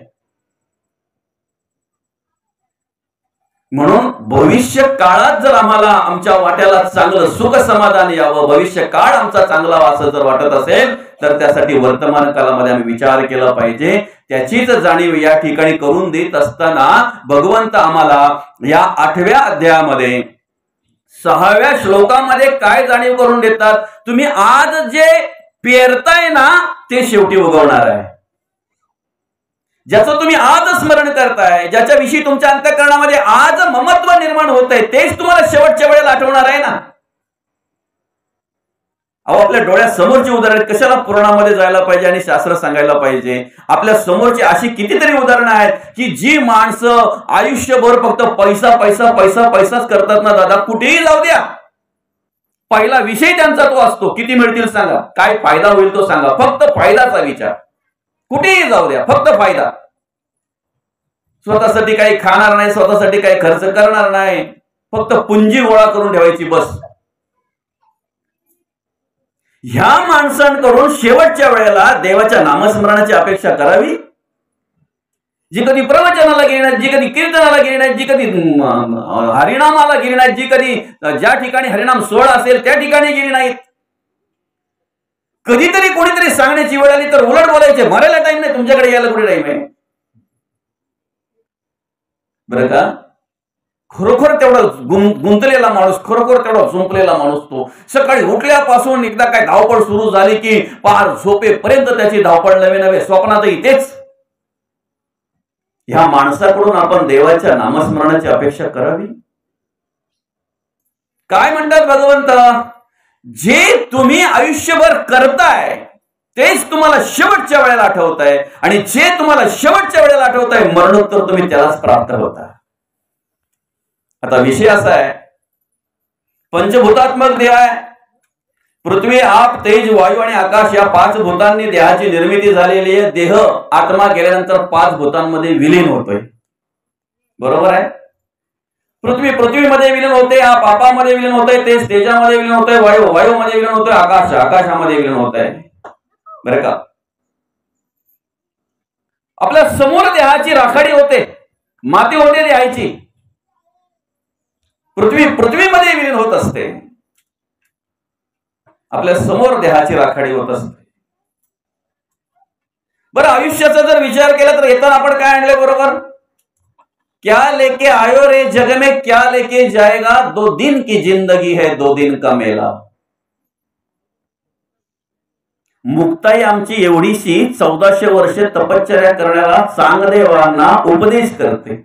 म्हणून भविष्य काळात जर आम्हाला आमच्या वाट्याला चांगलं सुख समाधान यावं, भविष्य काळ आमचा चांगला असं जर वाटत असेल, तर त्यासाठी वर्तमान काळामध्ये आम्ही विचार केला पाहिजे. त्याचीच जाणीव या ठिकाणी करून देत असताना भगवंत आम्हाला या 8व्या अध्यायामध्ये 6व्या श्लोकामध्ये काय जाणीव करून देतात? तुम्ही आज जे पेरताय ना, ते शेवटी उगवणार आहे. ज्याचं तुम्ही आज स्मरण करताय, ज्याच्याविषयी तुमच्या अंतःकरणामध्ये आज ममत्व निर्माण होत आहे, तेच तुम्हाला शेवटच्या वेळेला आठवणार आहे ना. अहो, आपल्या डोळ्यासमोरची उदाहरण कशाला पुराणामध्ये जायला पाहिजे आणि शास्त्र सांगायला पाहिजे? आपल्या समोरची अशी कितीतरी उदाहरणं आहेत की जी माणसं आयुष्यभर फक्त पैसा पैसा पैसा पैसाच करतात ना दादा, कुठेही जाऊ द्या, पहिला विषय त्यांचा तो असतो, किती मिळतील सांगा, काय फायदा होईल तो सांगा, फक्त फायद्याचा विचार. कुठेही जाऊ द्या, फक्त फायदा. स्वतःसाठी काही खाणार नाही, स्वतःसाठी काही खर्च करणार नाही, फक्त पुंजी गोळा करून ठेवायची बस. ह्या माणसांकडून शेवटच्या वेळेला देवाच्या नामस्मरणाची अपेक्षा करावी. जी कधी प्रवचनाला गेली नाहीत, जी कधी कीर्तनाला गेली नाहीत, जी कधी हरिनामाला गेली नाहीत, जी कधी ज्या ठिकाणी हरिनाम सोहळा असेल त्या ठिकाणी गेली नाहीत, कधीतरी कोणीतरी सांगण्याची वेळ आली तर उलट बोलायचे, मरायला टाइम नाही, तुमच्याकडे यायला कुठे टाइम आहे बरं का? खरोखर तेवढा गुंतलेला माणूस, खरोखर तेवढा झुंपलेला माणूस तो सकाळी उठल्यापासून एकदा काय धावपळ सुरू झाली की पार झोपेपर्यंत त्याची धावपळ नवे स्वप्नातही तेच. ह्या माणसाकडून आपण देवाच्या नामस्मरणाची अपेक्षा करावी. काय म्हणतात भगवंत? जे तुम्ही आयुष्यभर करताय तेच तुम्हाला शेवटच्या वेळेला आठवताय, आणि जे तुम्हाला शेवटच्या वेळेला आठवताय मरणोत्तर तुम्ही त्यालाच प्राप्त होता. आता विषय असा आहे, पंचभूतात्मक देह आहे. पृथ्वी, आप, तेज, वायू आणि आकाश या 5 भूतांनी देहाची निर्मिती झालेली आहे. देह आत्मा गेल्यानंतर 5 भूतांमध्ये विलीन होतोय, बरोबर आहे? पृथ्वीमध्ये विलीन होते, आप आपामध्ये विलीन होते, तेज तेजामध्ये विलीन होते, वायूमध्ये विलीन होते, आकाशामध्ये विलीन होते बरं का? आपल्या समोर देहाची राखाडी होते, माती होते देहाची, पृथ्वीमध्ये विलीन होत असते, आपल्या समोर देहाची राखाडी होत असते. बरं, आयुष्याचा जर विचार केला तर येताना आपण काय आणले बरोबर? क्या लेके आयो रे जग में, क्या लेके जाएगा, 2 दिन की जिंदगी है, 2 दिन का मेला. मुक्ताई आमची एवढीशी 1400 वर्षे तपश्चर्या करण्याला चांगदेवांना उपदेश करते.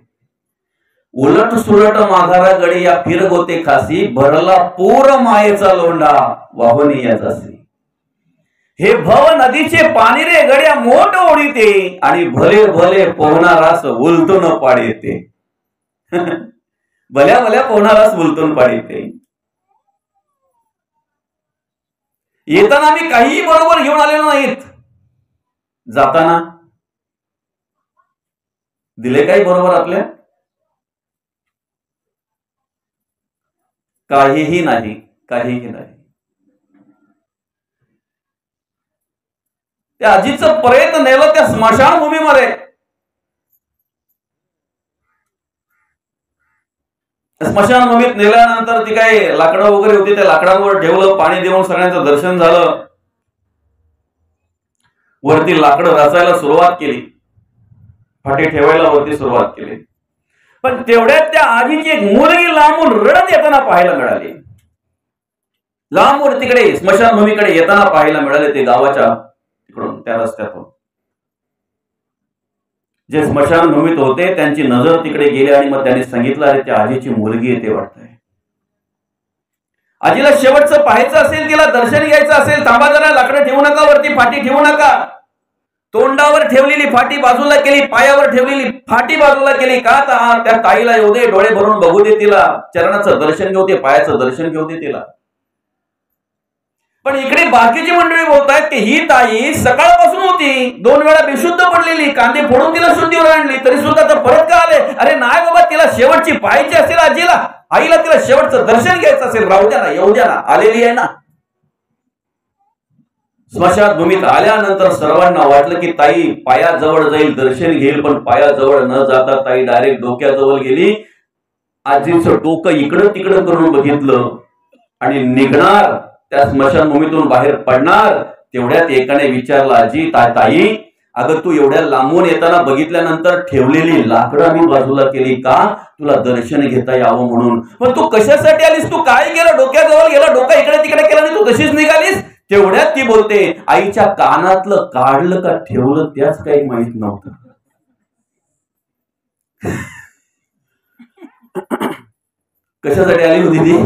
उलट सुलट माघारा गडी या फिरगोते खासी, भरला पूर मायेचा लोंढा वाहून जासी. हे भव नदीचे पाणी रे गड्या मोठ ओढीते, आणि भले भले पोहणारास उलटून पाडीते. भल्या भल्या पोहणारास उलटून पाडीते. येताना आम्ही काही बरोबर घेऊन आलेलो नाहीत, जाताना दिले काही बरोबर आपल्या? काहीही नाही, काहीही नाही. त्या आजीचं प्रेत नेलं त्या स्मशानभूमीमध्ये. स्मशानभूमीत नेल्यानंतर ती काही लाकडं वगैरे होती, त्या लाकडांवर ठेवलं, पाणी देऊन सगळ्यांचं दर्शन झालं. वरती लाकडं रचायला सुरुवात केली, फाटी ठेवायला वरती सुरुवात केली. पण तेवढ्यात त्या आजीची एक मुलगी लांबून रडत येताना पाहायला मिळाली. लांबून तिकडे स्मशानभूमीकडे येताना पाहायला मिळाले. ते गावाच्या तिकडून त्या रस्त्यातून जे स्मशानभूमीत होते त्यांची नजर तिकडे गेली आणि मग त्यांनी सांगितलं, अरे त्या आजीची मुलगी येते वाटतंय. आजीला शेवटचं पाहायचं असेल, तिला दर्शन घ्यायचं असेल, थांबा जरा, लाकडं ठेवू नका, वरती फाटी ठेवू नका. तोंडावर ठेवलेली फाटी बाजूला केली, पायावर ठेवलेली फाटी बाजूला केली. का? त्या ताईला येऊ दे, डोळे भरून बघू दे, तिला चरणाचं दर्शन घेऊ दे, पायाचं दर्शन घेऊ दे तिला. पण इकडे बाकीची मंडळी बोलतायत की ही ताई सकाळपासून होती, 2 वेळा बेशुद्ध पडलेली, कांदे फोडून तिला शुद्धीवर आणली, तरी सुद्धा तर परत का आले? अरे नाही बाबा, तिला शेवटची पाहायची असेल आजीला, आईला तिला शेवटचं दर्शन घ्यायचं असेल, राहू द्या ना, येऊ द्या ना, आलेली आहे ना. स्मशानभूमीत आल्यानंतर सर्वांना वाटलं की ताई पायाजवळ जाईल, दर्शन घेईल, पण पायाजवळ न जाता ताई डायरेक्ट डोक्याजवळ गेली. आजीचं डोकं इकडं तिकडं करून बघितलं आणि निघणार, त्या स्मशानभूमीतून बाहेर पडणार. तेवढ्यात एकाने विचारलं, आजी ताई, अगं तू एवढ्या लांबून येताना बघितल्यानंतर ठेवलेली लाकडं आम्ही बाजूला केली का? तुला दर्शन घेता यावं म्हणून. पण तू कशासाठी आलीस? तू काय केलं? डोक्याजवळ गेला, डोका इकडे तिकडे केला आणि तू तशीच निघालीस. तेवढ्यात ती बोलते, आईच्या कानातलं काढलं का ठेवलं त्याच काही माहित नव्हतं. कशासाठी आली होती ती?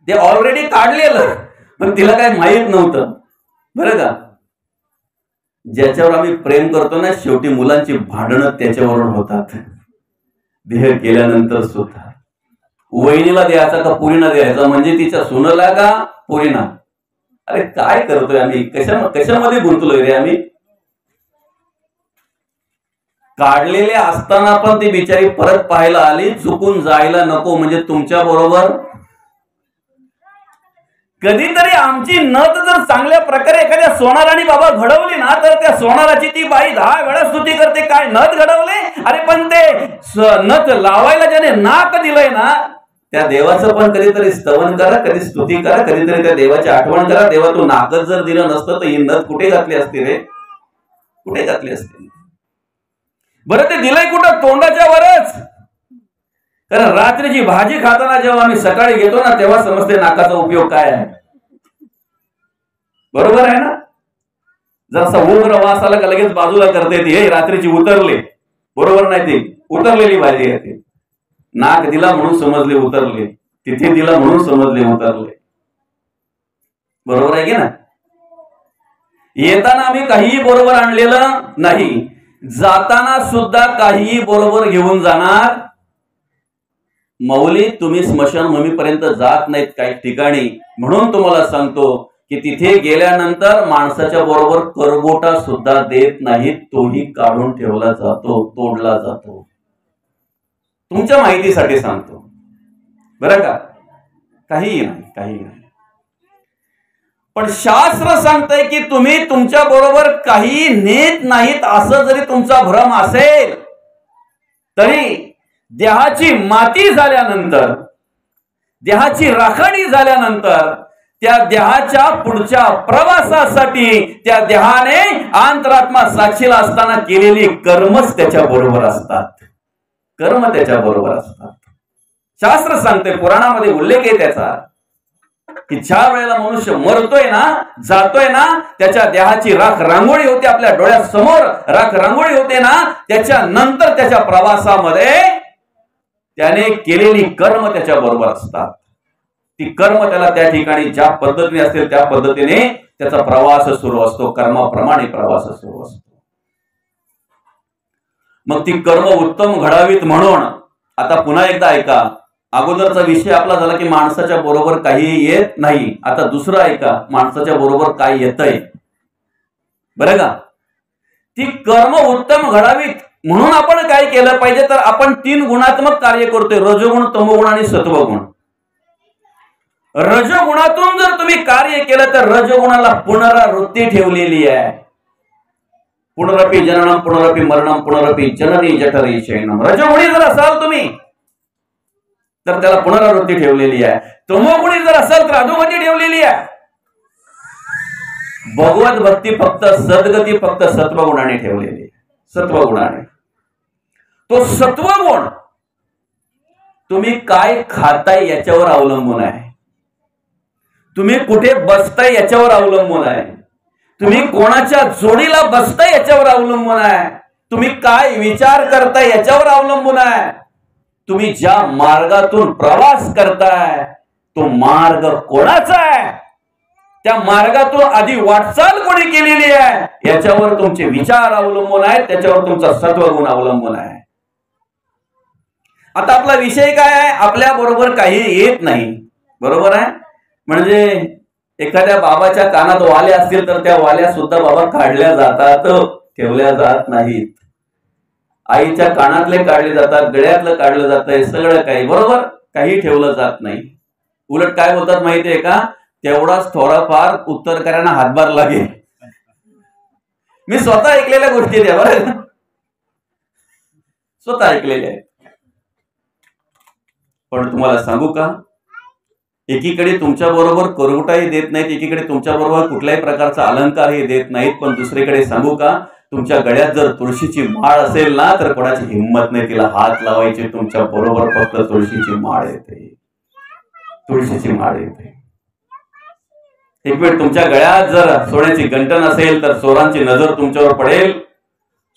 ते ऑलरेडी काढलेलं, पण तिला काय माहित नव्हतं. बरं का? ज्याच्यावर आम्ही प्रेम करतो ना, शेवटी मुलांची भांडणं त्याच्यावरून होतात. देह गेल्यानंतर सुद्धा वहिनीला द्यायचा का पुरीना द्यायचा, म्हणजे तिच्या सुनला का पुरीना. अरे काय करतोय आम्ही? कशामध्ये गुंतलोय रे आम्ही? काढलेले असताना पण ती बिचारी परत पाहायला आली, चुकून जायला नको म्हणजे तुमच्या बरोबर. कधीतरी आमची नथ जर चांगल्या प्रकारे एखाद्या सोनाराने बाबा घडवली ना, तर त्या सोनाराची ती बाई 10 वेळा स्तुती करते, काय नथ घडवले. अरे पण ते नथ लावायला ज्याने नाक दिलंय ना, त्या देवाचं पण कधीतरी स्तवन करा, कधी स्तुती करा, कधीतरी त्या देवाची आठवण करा. देवा तू नाकच जर दिलं नसतं तर ही नथ कुठे घातली असती रे? कुठे घातली असती? बरं ते दिलंय कुठं? तोंडाच्या वरच. कारण रात्रीची भाजी खाताना जेव्हा आम्ही सकाळी घेतो ना, तेव्हा समजते नाकाचा उपयोग काय आहे. बरोबर आहे ना? जसा उग्र वास आला का लगेच बाजूला करते ती, हे रात्रीची उतरले. बरोबर नाही? ती उतरलेली भाजी आहे ती. नाक दिला म्हणून समजले उतरले, तिथे दिला म्हणून समजले उतरले. बरोबर आहे की ना? येताना आम्ही काहीही बरोबर आणलेलं नाही, जाताना सुद्धा काहीही बरोबर घेऊन जाणार. माऊली तुम्ही स्मशानभूमीपर्यंत जात नाहीत काही ठिकाणी, म्हणून तुम्हाला सांगतो की तिथे गेल्यानंतर माणसाच्या बरोबर करगोटा सुद्धा देत नाहीत, तोही काढून ठेवला जातो, तोडला जातो. तुमच्या माहितीसाठी सांगतो बरं का? काही नाही, काही नाही. पण शास्त्र सांगतंय की तुम्ही तुमच्या बरोबर काही नेत नाहीत, असं जरी तुमचा भ्रम असेल तरी देहाची माती झाल्यानंतर, देहाची राखणी झाल्यानंतर, त्या देहाच्या पुढच्या प्रवासासाठी त्या देहाने अंतरात्मा साक्षीला असताना केलेली कर्मच त्याच्या बरोबर असतात. कर्म त्याच्या बरोबर असतात. शास्त्र सांगते, पुराणामध्ये उल्लेख आहे त्याचा, की ज्या वेळेला मनुष्य मरतोय ना, जातोय ना, त्याच्या देहाची राख रांगोळी होते, आपल्या डोळ्यासमोर राख रांगोळी होते ना, त्याच्यानंतर त्याच्या प्रवासामध्ये त्याने केलेली कर्म त्याच्या बरोबर असतात. ती कर्म त्याला त्या ठिकाणी ज्या पद्धतीने असतील त्या पद्धतीने त्याचा प्रवास सुरू असतो, कर्माप्रमाणे प्रवास सुरू असतो. मग ती कर्म उत्तम घडावीत म्हणून आता पुन्हा एकदा ऐका. अगोदरचा विषय आपला झाला की माणसाच्या बरोबर काही येत नाही. आता दुसरं ऐका, माणसाच्या बरोबर काय येतंय. बरं का? ती कर्म उत्तम घडावीत म्हणून आपण काय केलं पाहिजे, तर आपण 3 गुणात्मक कार्य करतोय, रजोगुण, तमोगुण आणि सत्वगुण. रजोगुणातून जर तुम्ही कार्य केलं तर रजोगुणाला पुनरावृत्ती ठेवलेली आहे. पुनरपि जननम पुनरपि मरणम पुनरपि जननी जठरी शयनम. रजोगुणी जर असाल तुम्ही तर त्याला पुनरावृत्ती ठेवलेली आहे. तमोगुणी जर असाल तर अधोगती ठेवलेली आहे. भगवत भक्ती फक्त सद्गती फक्त सत्वगुणाने ठेवलेली आहे. सत्वगुणाने. तो सत्वगुण तुम्ही काय खाताय याच्यावर अवलंबून आहे. तुम्ही कुठे बसताय याच्यावर अवलंबून आहे. तुम्ही कोणाच्या जोडीला बसताय याच्यावर अवलंबून आहे. तुम्ही काय विचार करताय याच्यावर अवलंबून आहे. तुम्ही ज्या मार्गातून प्रवास करताय तो मार्ग कोणाचा आहे, त्या मार्गातून आधी वाटचाल कोणी केलेली आहे याच्यावर तुमचे विचार अवलंबून आहेत. त्याच्यावर तुमचा सत्वगुण अवलंबून आहे. आता आपला विषय काय आहे, आपल्या बरोबर काही येत नाही, बरोबर आहे. म्हणजे एखाद्या बाबाच्या कानात वाल्या असतील तर त्या वाल्या सुद्धा बाबा काढल्या जातात, ठेवल्या जात नाहीत. आईच्या कानातले काढले जातात, गळ्यातलं काढलं जातंय, सगळं काही, बरोबर, काही ठेवलं जात नाही. उलट काय बोलतात माहितीये का, तेवढाच थोडाफार उत्तरकऱ्यांना हातभार लागेल. मी स्वतः ऐकलेल्या गोष्टी द्या बरं, स्वतः ऐकलेल्या आहेत. पण तुम्हाला सांगू का, एकीकडे तुमच्या बरोबर करगुटाही देत नाहीत, एकीकडे तुमच्या बरोबर कुठल्याही प्रकारचा अलंकारही देत नाहीत, पण दुसरीकडे सांगू का, तुमच्या गळ्यात जर तुळशीची माळ असेल ना तर कोणाची हिंमत नाही तिला हात लावायची. तुमच्या बरोबर फक्त तुळशीची माळ येते, तुळशीची माळ येते. एक वेळ तुमच्या गळ्यात जर सोन्याची गंटन असेल तर चोरांची नजर तुमच्यावर पडेल.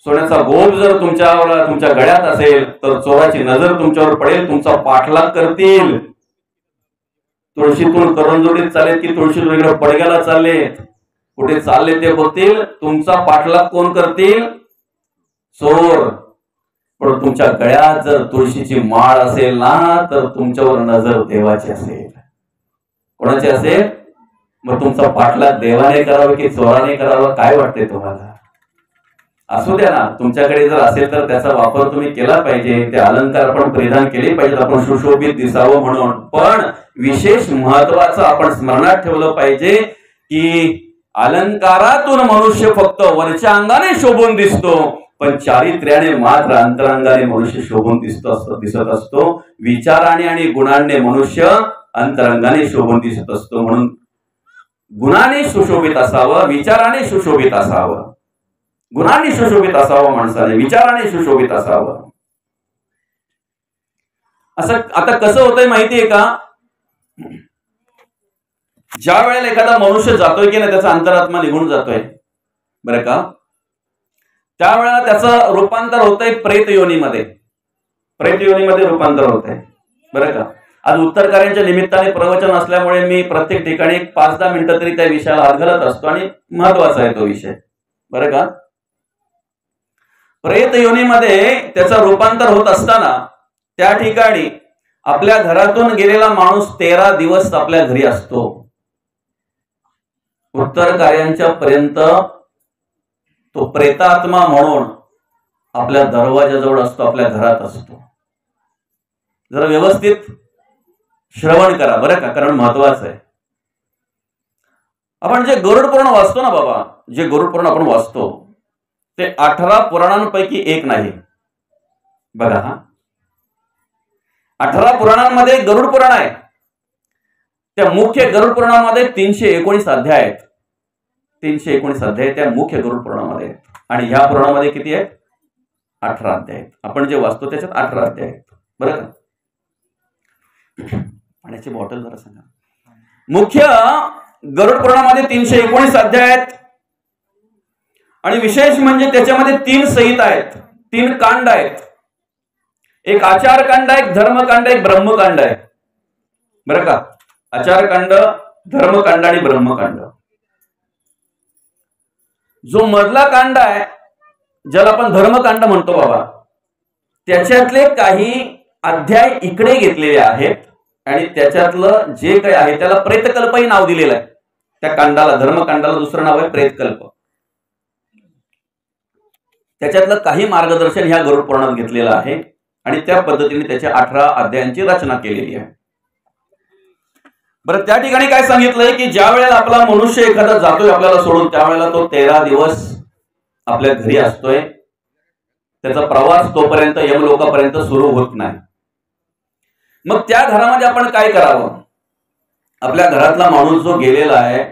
सोन्याचा गोप जर तुमच्या गळ्यात असेल तर चोराची नजर तुमच्यावर पडेल, तुमचा पाठलाग करतील. तुळशीतून करंजोडीत चालेत की तुळशीतून इकडे पडग्याला चाललेत, कुठे चालले ते बघतील. तुमचा पाठलाग कोण करतील, चोर. पण तुमच्या गळ्यात जर तुळशीची माळ असेल ना तर तुमच्यावर नजर देवाची असेल. कोणाची असेल, मग तुमचा पाठलाग देवाने करावा की चोराने करावा, काय वाटते तुम्हाला. असू द्या ना, तुमच्याकडे जर असेल तर त्याचा वापर तुम्ही केला पाहिजे. ते अलंकार आपण परिधान केले पाहिजेत, आपण सुशोभित दिसावं म्हणून. पण विशेष महत्वाचं आपण स्मरणात ठेवलं पाहिजे की अलंकारातून मनुष्य फक्त वरच्या अंगाने शोभून दिसतो, पण चारित्र्याने मात्र अंतरंगाने मनुष्य शोभून दिसत असतो. विचाराने आणि गुणांनी मनुष्य अंतरंगाने शोभून दिसत असतो. म्हणून गुणाने सुशोभित असावं, विचाराने सुशोभित असावं. गुणांनी सुशोभित असावं माणसाने, विचाराने सुशोभित असावं. असं आता कसं होतंय माहितीये का, ज्या वेळेला एखादा मनुष्य जातोय की नाही, त्याचा अंतरात्मा निघून जातोय बरं का, त्यावेळेला त्याचं रूपांतर होतंय प्रेत योनीमध्ये. प्रेत योनीमध्ये रूपांतर होतंय बरं का. आज उत्तरकार्यांच्या निमित्ताने प्रवचन असल्यामुळे मी प्रत्येक ठिकाणी 5-10 मिनिटं तरी त्या विषयाला हात घालत असतो आणि महत्वाचा आहे तो विषय बरं का. प्रेत योनीमध्ये त्याचं रूपांतर होत असताना त्या ठिकाणी आपल्या घरातून गेलेला माणूस 13 दिवस आपल्या घरी असतो. उत्तरकार्यांच्या पर्यंत तो प्रेतात्मा म्हणून आपल्या दरवाजाजवळ असतो, आपल्या घरात असतो. जरा व्यवस्थित श्रवण करा बरं का, कारण महत्वाचं आहे. आपण जे गरुड पुराण वाचतो ना बाबा, जे गरुड पुराण आपण वाचतो ते 18 पुराणांपैकी एक नाही बघा. हा 18 पुराणांमध्ये गरुड पुराण आहे. त्या मुख्य गरुड पुराणामध्ये 319 अध्याय आहेत. 319 अध्याय त्या मुख्य गरुड पुराणामध्ये आहेत. आणि ह्या पुराणामध्ये किती आहेत, 18 अध्याय आहेत. आपण जे वाचतो त्याच्यात 18 अध्याय आहेत बरं का. पाण्याची बॉटल जरा सांगा. मुख्य गरुड पुराणामध्ये 319 अध्याय आहेत. आणि विशेष म्हणजे त्याच्यामध्ये 3 संहिता आहेत, 3 कांड आहेत. एक आचारकांड आहे, एक धर्मकांड आहे, एक ब्रह्मकांड आहे बरं का. आचारकांड, धर्मकांड आणि ब्रह्मकांड. जो मधला कांड आहे ज्याला आपण धर्मकांड म्हणतो बाबा, त्याच्यातले काही अध्याय इकडे घेतलेले आहेत आणि त्याच्यातलं जे काही आहे त्याला प्रेतकल्पही नाव दिलेलं आहे. त्या कांडाला, धर्मकांडाला दुसरं नाव आहे प्रेतकल्प. त्याच्यातलं काही मार्गदर्शन ह्या गरुड पुराणात घेतलेलं आहे आणि त्या पद्धतीने त्याच्या 18 अध्यायांची रचना केलेली आहे. बरं, त्या ठिकाणी काय सांगितलंय की ज्या वेळेला आपला मनुष्य एखादा जातोय आपल्याला सोडून, त्यावेळेला तो 13 दिवस आपल्या घरी असतोय. त्याचा प्रवास तोपर्यंत यमलोकापर्यंत सुरू होत नाही. मग त्या घरामध्ये आपण काय करावं? आपल्या घरातला माणूस जो गेलेला आहे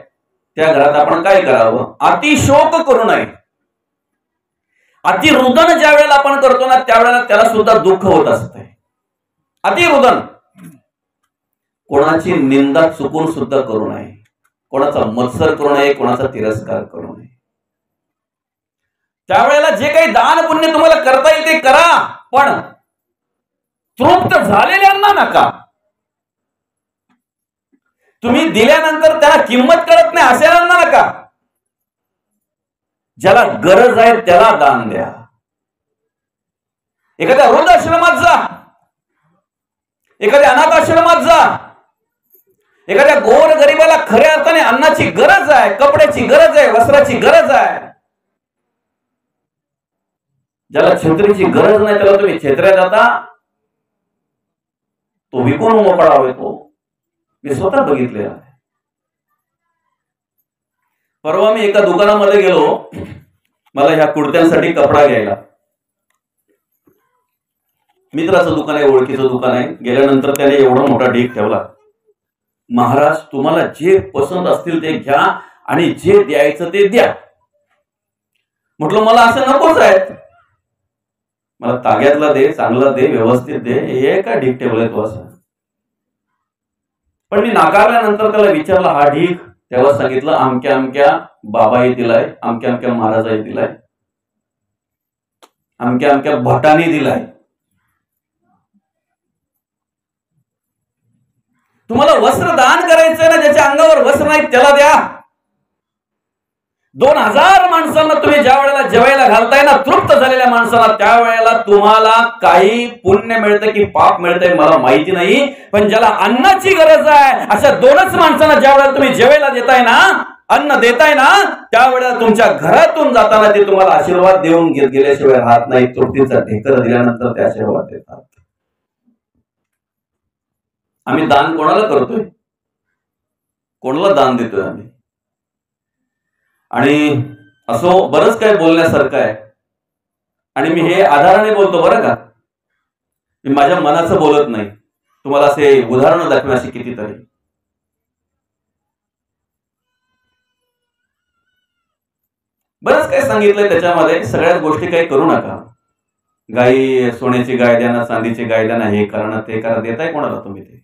त्या घरात आपण काय करावं? अतिशोक करू नये. अतिरुदन ज्या वेळेला आपण करतो ना त्यावेळेला त्याला सुद्धा दुःख होत असते. अतिरुदन. कोणाची निंदा चुकून सुद्धा करू नये, कोणाचा मत्सर करू नये, कोणाचा तिरस्कार करू नये. त्यावेळेला जे काही दान पुण्य तुम्हाला करता येईल ते करा, पण तृप्त झालेल्यांना नका. तुम्ही दिल्यानंतर त्याला किंमत कळत नाही असेल्यांना नका. ज्याला गरज आहे त्याला दान द्या. एखाद्या वृद्धाश्रमात जा, एखाद्या अनाथ आश्रमात जा, एखाद्या गोर गरीबाला खऱ्या अर्थाने अन्नाची गरज आहे, कपड्याची गरज आहे, वस्त्राची गरज आहे. ज्याला छत्रीची गरज नाही त्याला तुम्ही छत्र्या देता, तो विकून मोकळा होतो. मी स्वतः बघितलेला आहे. परवा मी एका दुकानामध्ये गेलो, मला ह्या कुर्त्यांसाठी कपडा घ्यायला. मित्राचं दुकान आहे, ओळखीचं दुकान आहे. गेल्यानंतर त्याने एवढा मोठा ढीग ठेवला, महाराज तुम्हाला जे पसंत असतील ते घ्या आणि जे द्यायचं ते द्या. म्हटलं मला असं नकोच आहे, मला ताग्यातला दे, चांगला दे, व्यवस्थित दे. हे काय ढीग ठेवलंय तो असं? पण मी नाकारल्यानंतर त्याला विचारलं हा ढीग, तेव्हा सांगितलं अमक्या अमक्या बाबाही दिलाय, अमक्या अमक्या महाराजाही दिलाय, अमक्या अमक्या भटाने दिलाय. तुम्हाला वस्त्र दान करायचंय ना, ज्याच्या अंगावर वस्त्र नाही त्याला द्या. 2000 माणसांना तुम्ही ज्या वेळेला जेवायला घालताय ना, तृप्त झालेल्या माणसांना, त्यावेळेला तुम्हाला काही पुण्य मिळतं की पाप मिळतंय मला माहिती नाही, पण ज्याला अन्नाची गरज आहे अशा 2च माणसांना ज्या वेळेला तुम्ही जेवायला देताय ना, अन्न देताय ना, त्यावेळेला तुमच्या घरातून जाताना ते तुम्हाला आशीर्वाद देऊन गेल्याशिवाय राहत नाही. तृप्तीचा ढेकर दिल्यानंतर ते आशीर्वाद देतात. आम्ही दान कोणाला करतोय? कोणाला दान देतोय आम्ही? आणि असो बरंच काय बोलण्यासारखं आहे आणि मी हे आधाराने बोलतो बरं का, मी माझ्या मनाचं बोलत नाही. तुम्हाला असे उदाहरणं दाखवण्याची कितीतरी. बरंच काय सांगितलंय त्याच्यामध्ये. सगळ्याच गोष्टी काही करू नका. गाई, सोन्याची गाय द्या ना, चांदीची गाय द्या ना, हे करा ना, ते करा. देताय कोणाला तुम्ही ते?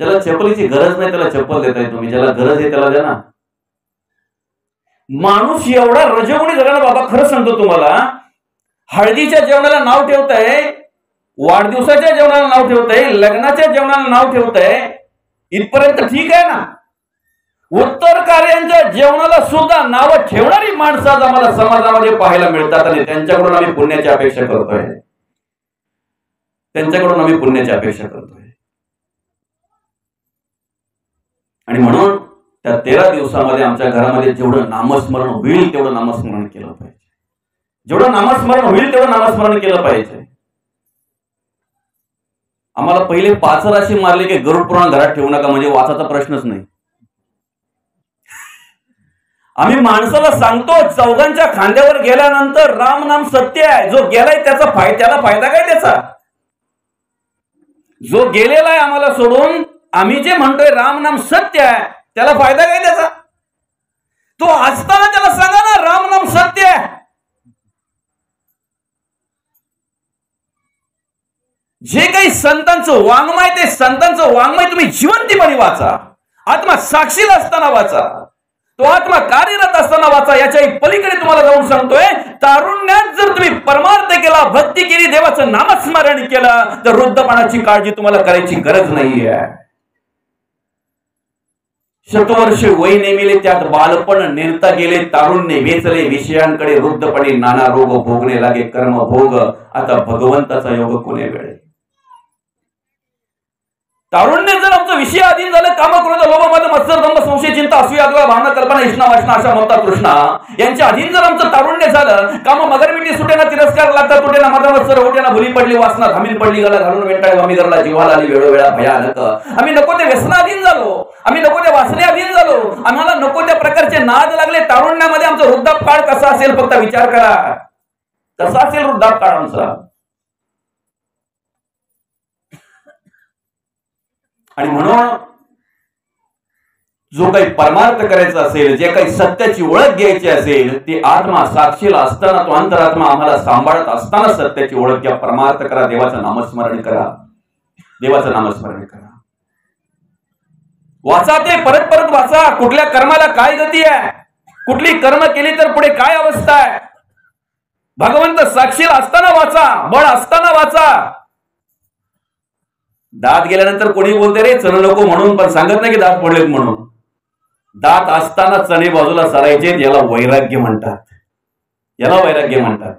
ज्याला चप्पलीची गरज नाही त्याला चप्पल देताय तुम्ही, ज्याला गरज आहे त्याला द्या ना. माणूस एवढा रजोगुणी झाला ना बाबा, खरं सांगतो तुम्हाला. हळदीच्या जेवणाला नाव ठेवताय, वाढदिवसाच्या जेवणाला नाव ठेवताय, लग्नाच्या जेवणाला नाव ठेवताय, इथपर्यंत ठीक आहे ना. उत्तर कार्यांच्या जेवणाला सुद्धा नावं ठेवणारी माणसं आज आम्हाला समाजामध्ये पाहायला मिळतात आणि त्यांच्याकडून आम्ही पुण्याची अपेक्षा करतोय. त्यांच्याकडून आम्ही पुण्याची अपेक्षा करतोय. आणि म्हणून त्या 13 दिवसामध्ये आमच्या घरामध्ये जेवढं नामस्मरण होईल तेवढं नामस्मरण केलं पाहिजे. जेवढं नामस्मरण होईल तेवढं नामस्मरण केलं पाहिजे. आम्हाला पहिले 5 राशी मारले की गरुड पुराण घरात ठेवू नका, म्हणजे वाचाचा प्रश्नच नाही. आम्ही माणसाला सांगतो चौघांच्या खांद्यावर गेल्यानंतर राम नाम सत्य आहे. जो गेलाय त्याला फायदा काय त्याचा? जो गेलेला आहे आम्हाला सोडून, आम्ही जे म्हणतोय राम नाम सत्य आहे, त्याला फायदा काय त्याचा? तो असताना त्याला सांगा ना राम नाम सत्य आहे. जे काही संतांचं वाङ्मय, ते संतांचं वाङ्मय तुम्ही जिवंतीपणे वाचा. आत्मा साक्षील असताना वाचा, तो आत्मा कार्यरत असताना वाचा. याच्याही पलीकडे तुम्हाला जाऊन सांगतोय, तारुण्यात जर तुम्ही परमार्थ केला, भक्ती केली, देवाचं नामस्मरण केलं, तर वृद्धपणाची काळजी तुम्हाला करायची गरज नाहीये. शतवर्षे वय नेमिले त्यात बालपण नेमता गेले, तारुण्य वेचले विषयांकडे, वृद्धपणे नाना रोग भोगणे लागे कर्म भोग, आता भगवंताचा योग कोणे वेळे. तारुण्य जर आमचं विषय अधीन झालं, काम क्रोध लोभ मद मत्सर दंभ संशय चिंता असूया अथवा भावना कल्पना इष्णा वासना अशा ममता तृष्णा यांच्या अधीन जर आमचं तारुण्य झालं, काम मगरमिटी सुटेना तिरस्कार लागता तुटेना मद मत्सर होटेना भुली पडली वासना धामीन पडली गला घालून वेंटाळे वामी करला जीवाला आली वेळोवेळा भयानक. आम्ही नको ते व्यसनाधीन झालो, आम्ही नको त्या वासनेअधीन झालो, आम्हाला नको त्या प्रकारचे नाद लागले. तारुण्यामध्ये आमचा वृद्धापकाळ कसा असेल फक्त विचार करा, कसा असेल वृद्धापकाळ आमचा. आणि म्हणून जो काही परमार्थ करायचा असेल, जे काही सत्याची ओळख घ्यायची असेल, ती आत्मा साक्षीला असताना, तो अंतरात्मा आम्हाला सांभाळत असताना सत्याची ओळख घ्या, परमार्थ करा, देवाचं नामस्मरण करा, देवाचं नामस्मरण करा. वाचा ते परत परत वाचा. कुठल्या कर्माला काय गती आहे, कुठली कर्म केली तर पुढे काय अवस्था आहे, भगवंत साक्षीला असताना वाचा, बळ असताना वाचा. दात गेल्यानंतर कोणी बोलते रे चण नको म्हणून, पण सांगत नाही की दात पडलेत म्हणून. दात असताना चणे बाजूला सरायचे, याला वैराग्य म्हणतात, याला वैराग्य म्हणतात.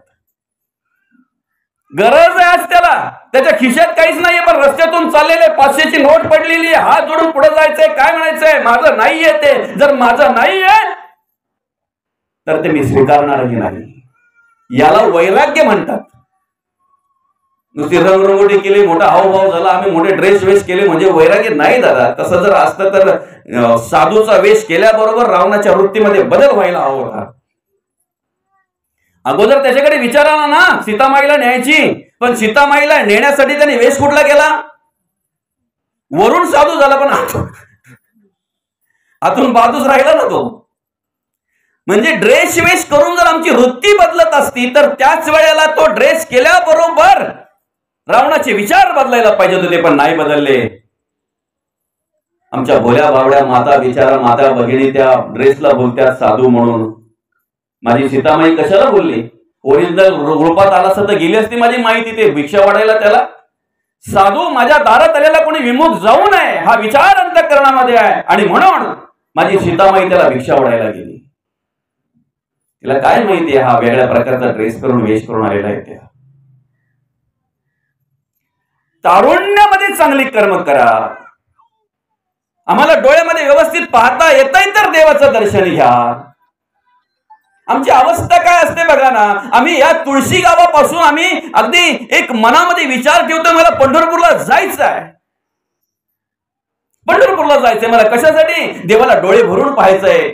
गरज आहे आज त्याला, त्याच्या खिशात काहीच नाहीये, पण रस्त्यातून चाललेले 500ची नोट पडलेली, हात जोडून पुढे जायचंय. काय म्हणायचंय, माझं नाहीये ते. जर माझं नाहीये तर ते मी स्वीकारणारही नाही. याला वैराग्य म्हणतात. नुसती रंगरंगोटी केली, मोठा हावभाव झाला, आम्ही मोठे ड्रेस वेश केले म्हणजे वैराग्य नाही दादा. तसं जर असतं तर साधूचा वेश केल्याबरोबर रावणाच्या वृत्तीमध्ये बदल व्हायला हवा होता. अगोदर त्याच्याकडे विचार आला ना सीतामाईला न्यायची, पण सीतामाईला नेण्यासाठी त्याने वेश कुठला केला, वरून साधू झाला, पण आतून बाजूच राहिला ना तो. म्हणजे ड्रेस वेश करून जर आमची वृत्ती बदलत असती तर त्याच वेळेला तो ड्रेस केल्याबरोबर रावणाचे विचार बदलायला पाहिजे होते, पण नाही बदलले. आमच्या भोल्या बावड्या माता बिचारा माता भगिनी त्या ड्रेसला बोलतात साधू म्हणून. माझी सीतामाई कशाला बोलली, ओरिजिनल रूपात आला असता तर गेली असती माझी माई तिथे भिक्षा वाढायला. त्याला साधू माझ्या दारात आलेला कोणी विमुख जाऊ नये हा विचार अंतःकरणामध्ये आहे, आणि म्हणून माझी सीतामाई त्याला भिक्षा वाढायला गेली. तिला काय माहितीये हा वेगळ्या प्रकारचा ड्रेस करून वेश करून आलेला आहे. त्या तारुण्यामध्ये चांगली कर्म करा. आम्हाला डोळ्यामध्ये व्यवस्थित पाहता येतंय तर देवाचं दर्शन घ्या. आमची अवस्था काय असते बघा ना. आम्ही या तुळशी गावापासून आम्ही अगदी एक मनामध्ये विचार ठेवतो, मला पंढरपूरला जायचं आहे, पंढरपूरला जायचंय. मला कशासाठी, देवाला डोळे भरून पाहायचंय,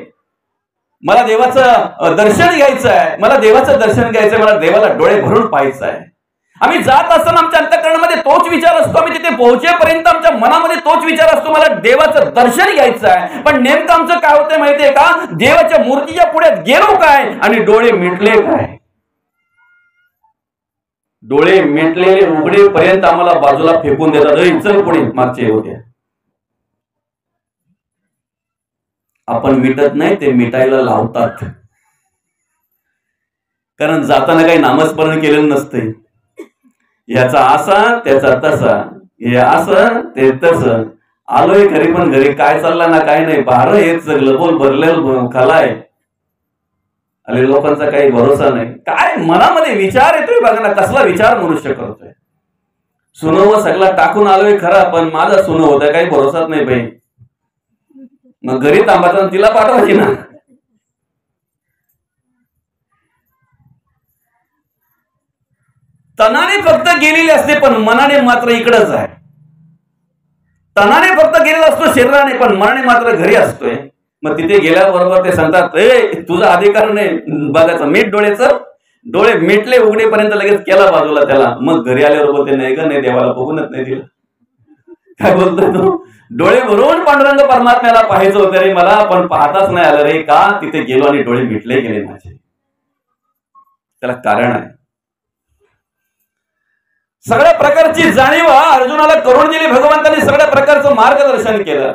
मला देवाचं दर्शन घ्यायचं आहे, मला देवाचं दर्शन घ्यायचंय, मला देवाला डोळे भरून पाहायचं आहे. आम्ही जात असताना आमच्या अंतःकरणामध्ये तोच विचार असतो, आम्ही तिथे पोहोचेपर्यंत आमच्या मनामध्ये तोच विचार असतो, मला देवाचं दर्शन घ्यायचं आहे. पण नेमकं आमचं काय होतंय माहितीये का, देवाच्या मूर्तीच्या पुढे गेलो काय आणि डोळे मिटले काय. डोळे मिटलेले उघडेपर्यंत आम्हाला बाजूला फेकून देतात, चल पुढे मागचे होते. आपण मिटत नाही, ते मिटायला लावतात. कारण जाताना काही नामस्मरण केलेलं नसते. याचा असा त्याचा तसा, हे असं ते तसं. आलोय घरी, पण घरी काय चाललं ना काय नाही, बाहेर हेच सगळं बोल भरलेलं खलाय. अरे लोकांचा काही भरोसा नाही. काय मनामध्ये विचार येतोय बघा ना, कसला विचार मनुष्य करतोय. सुनव सगळा टाकून आलोय खरा, पण माझा सुनव होता काही भरोसाच नाही बाई. मग घरी थांबायचं, तिला पाठवायची ना. तनाने फक्त गेलेली असते, पण मनाने मात्र इकडंच आहे. तनाने फक्त गेलेला असतो शरीराने, पण मनाने मात्र घरी असतोय. मग तिथे गेल्याबरोबर ते सांगतात, ए तुझा अधिकार नाही बघायचं, मीठ डोळ्याचं. डोळे मिटले उघडेपर्यंत लगेच केला बाजूला त्याला. मग घरी आल्यावर बोलते, नाही का नाही, देवाला बघूनच नाही दिलं. काय बोलतोय तू, डोळे भरून पांडुरंग परमात्म्याला पाहायचं होतं रे मला, पण पाहताच नाही आलं रे. का, तिथे गेलो आणि डोळे मिटले गेले माझे. त्याला कारण आहे. सगळ्या प्रकारची जाणीव अर्जुनाला करून दिली भगवंतांनी. सगळ्या प्रकारचं मार्गदर्शन केलं.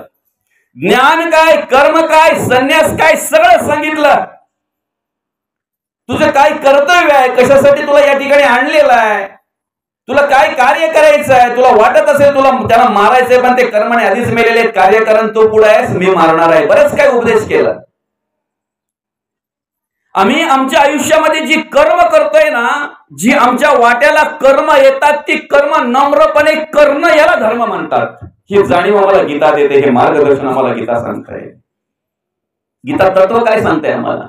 ज्ञान काय, कर्म काय, संन्यास काय, सगळं सांगितलं. तुझं काय कर्तव्य आहे, कशासाठी तुला या ठिकाणी आणलेलं आहे, तुला काय कार्य करायचं आहे. तुला वाटत असेल तुला त्याला मारायचंय, पण ते कर्माने आधीच मेलेले आहेत. कार्यकरण तो पुढे आहेस, मी मारणार आहे. बरंच काय उपदेश केला. आम्ही आमच्या आयुष्यामध्ये जी कर्म करतोय ना, जी आमच्या वाट्याला कर्म येतात ती कर्म नम्रपणे करणं याला धर्म म्हणतात. ही जाणीव आम्हाला गीता देते, हे मार्गदर्शन आम्हाला गीता सांगताय. गीता तत्व काय सांगताय आम्हाला?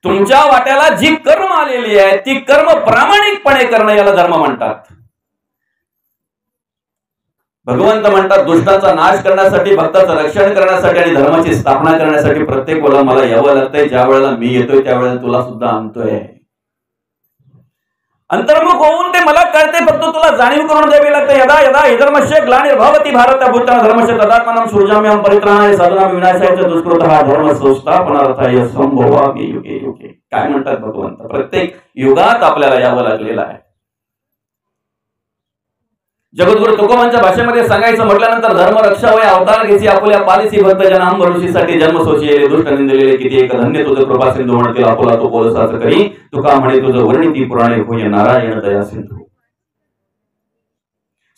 तुमच्या वाट्याला जी कर्म आलेली आहे ती कर्म प्रामाणिकपणे करणं याला धर्म म्हणतात. भगवंत म्हणतात दुष्टाचा नाश करण्यासाठी, भक्ताचं रक्षण करण्यासाठी आणि धर्माची स्थापना करण्यासाठी प्रत्येक वेळेला मला यावं लागतंय. ज्या वेळेला मी येतोय त्यावेळेला तुला सुद्धा आणतोय. अंतर्मुख होऊन ते मला कळते, फक्त तुला जाणीव करून द्यावी लागते. यदा यदा हि धर्मस्य ग्लानिर्भवति भारत भूतान धर्मस्य तदात्मानं सृजाम्यहं परित्राणाय साधनां विनाशाय च दुष्कृतः धर्म संस्थापनार्थाय संभवामि युगे युगे. काय म्हणतात भगवंत? प्रत्येक युगात आपल्याला यावं लागलेलं आहे. जगद्गुरु तुकोबांच्या भाषेमध्ये सांगायचं म्हटल्यानंतर धर्म रक्षा वय अवतार घेसी आपुल्या पालिसी भक्त जनाम भरुशीसाठी जन्म सोशियले दुष्ट निंदलेले किती एक धन्य तुझं कृपा सिंधू म्हणतील आपुला तो बोलसाच करी तुका म्हणे तुझं वर्णिती पुराणे होय नारायण दया सिंधू.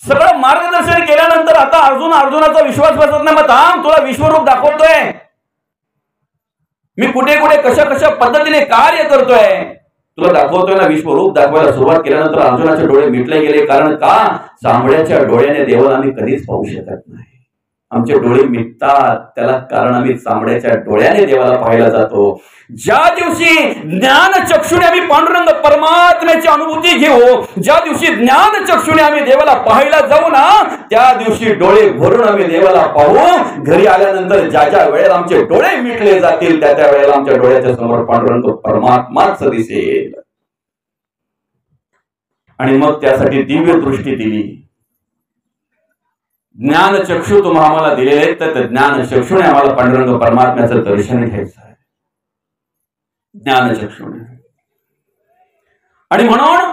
सगळं मार्गदर्शन केल्यानंतर आता अर्जुनाचा विश्वास बसत नाही. मग थांब, तुला विश्वरूप दाखवतोय मी, कुठे कुठे कशा पद्धतीने कार्य करतोय तुला दाखवतोय ना. विश्वरूप दाखवायला सुरुवात केल्यानंतर अर्जुनाचे डोळे मिटले गेले. कारण का? चांबड्याच्या डोळ्याने देवाला आम्ही कधीच पाहू शकत नाही. आमचे डोळे मिटतात त्याला कारण आम्ही चांबड्याच्या डोळ्याने देवाला पाहायला जातो. ज्या दिवशी ज्ञान चक्षुने आम्ही पांडुरंग परमात्म्याची अनुभूती घेऊ, ज्या दिवशी ज्ञान चक्षुने आम्ही देवाला पाहायला जाऊ ना, त्या दिवशी डोळे भरून आम्ही देवाला पाहू. घरी आल्यानंतर ज्या वेळेला आमचे डोळे मिटले जातील त्या वेळेला आमच्या डोळ्याच्या समोर पांडुरंग परमात्माच दिसेल. आणि मग त्यासाठी दिव्य दृष्टी दिली. ज्ञान चक्षु तुम्हाला आम्हाला दिलेले आहेत, तर ज्ञान चक्षुने आम्हाला पांडुरंग परमात्म्याचं दर्शन घ्यायचं आहे. ज्ञान चक्षुने. आणि म्हणून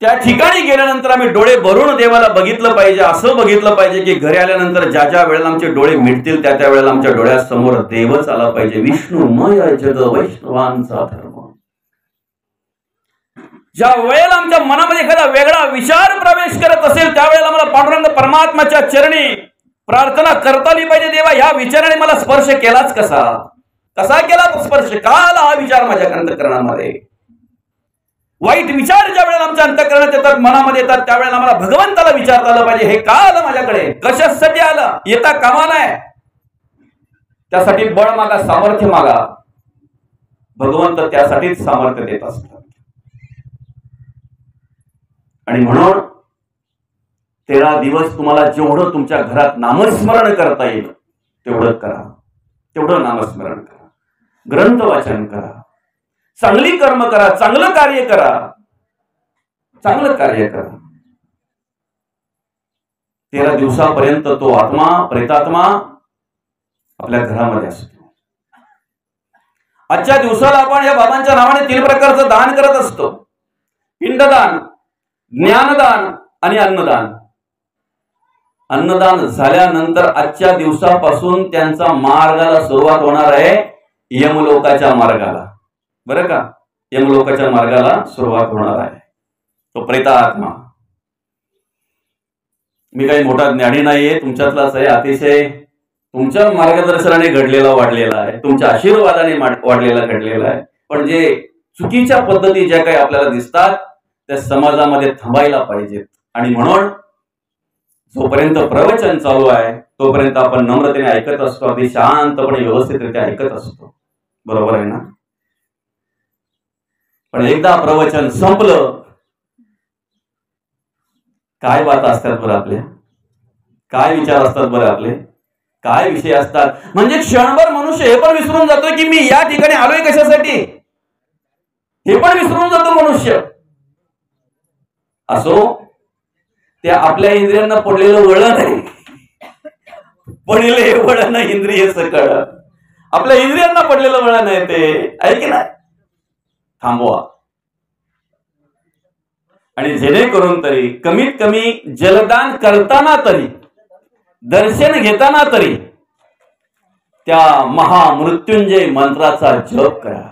त्या ठिकाणी गेल्यानंतर आम्ही डोळे भरून देवाला बघितलं पाहिजे. असं बघितलं पाहिजे की घरी आल्यानंतर ज्या वेळेला आमचे डोळे मिटतील त्या वेळेला आमच्या डोळ्यासमोर देवच आला पाहिजे. विष्णुमय जग वैष्णवांचा धर्म. ज्या वेळेला आमच्या मनामध्ये एखादा वेगळा विचार प्रवेश करत असेल त्यावेळेला मला पांडुरंग परमात्म्याच्या चरणी प्रार्थना करता आली पाहिजे. देवा, ह्या विचाराने मला स्पर्श केलाच कसा केला स्पर्श? का आला हा विचार माझ्या अंतःकरणामध्ये? वाईट विचार ज्या वेळेला आमच्या अंतःकरणात येतात, मनामध्ये येतात, त्यावेळेला मला भगवंताला विचारता आलं पाहिजे, हे का आलं माझ्याकडे, कशासाठी आलं, येता कामा नाही. त्यासाठी बळ मागा, सामर्थ्य मागा. भगवंत त्यासाठीच सामर्थ्य देत असतात. आणि म्हणून 13 दिवस तुम्हाला जेवढं तुमच्या घरात नामस्मरण करता येईल तेवढं करा. तेवढं नामस्मरण करा, ग्रंथ वाचन करा, चांगली कर्म करा, चांगलं कार्य करा, चांगलं कार्य करा. 13 दिवसापर्यंत तो आत्मा, प्रेतात्मा आपल्या घरामध्ये असतो. आजच्या दिवसाला आपण या बाबांच्या नावाने 3 प्रकारचं दान करत असतो. पिंडदान, ज्ञानदान आणि अन्नदान. अन्नदान झाल्यानंतर आजच्या दिवसापासून त्यांचा मार्गाला सुरुवात होणार आहे, यमलोकाच्या मार्गाला. बरं का? यमलोकाच्या मार्गाला सुरुवात होणार आहे. तो प्रेतात्मा. मी काही मोठा ज्ञानी नाहीये, तुमच्यातलाच आहे. अतिशय तुमच्या मार्गदर्शनाने घडलेला वाढलेला आहे, तुमच्या आशीर्वादाने वाढलेला घडलेला आहे. पण जे चुकीच्या पद्धती ज्या काही आपल्याला दिसतात त्या समाजामध्ये थांबायला पाहिजेत. आणि म्हणून जोपर्यंत प्रवचन चालू आहे तोपर्यंत आपण नम्रतेने ऐकत असतो, अगदी शांतपणे व्यवस्थितरित्या ऐकत असतो. बरोबर आहे ना? पण एकदा प्रवचन संपलं, काय बात असतात बरं आपल्या, काय विचार असतात बरं आपले, काय विषय असतात. म्हणजे क्षणभर मनुष्य हे पण विसरून जातो की मी या ठिकाणी आलोय कशासाठी, हे पण विसरून जातो मनुष्य. असो, त्या आपल्या इंद्रियांना पडलेलं वळण आहे, पडले वळण इंद्रिय सकळ. आपल्या इंद्रियांना पडलेलं वळण आहे ते, ऐक ना, थांबवा. आणि जेणेकरून तरी कमीत कमी जलदान करताना तरी, दर्शन घेताना तरी त्या महामृत्युंजय मंत्राचा जप करा.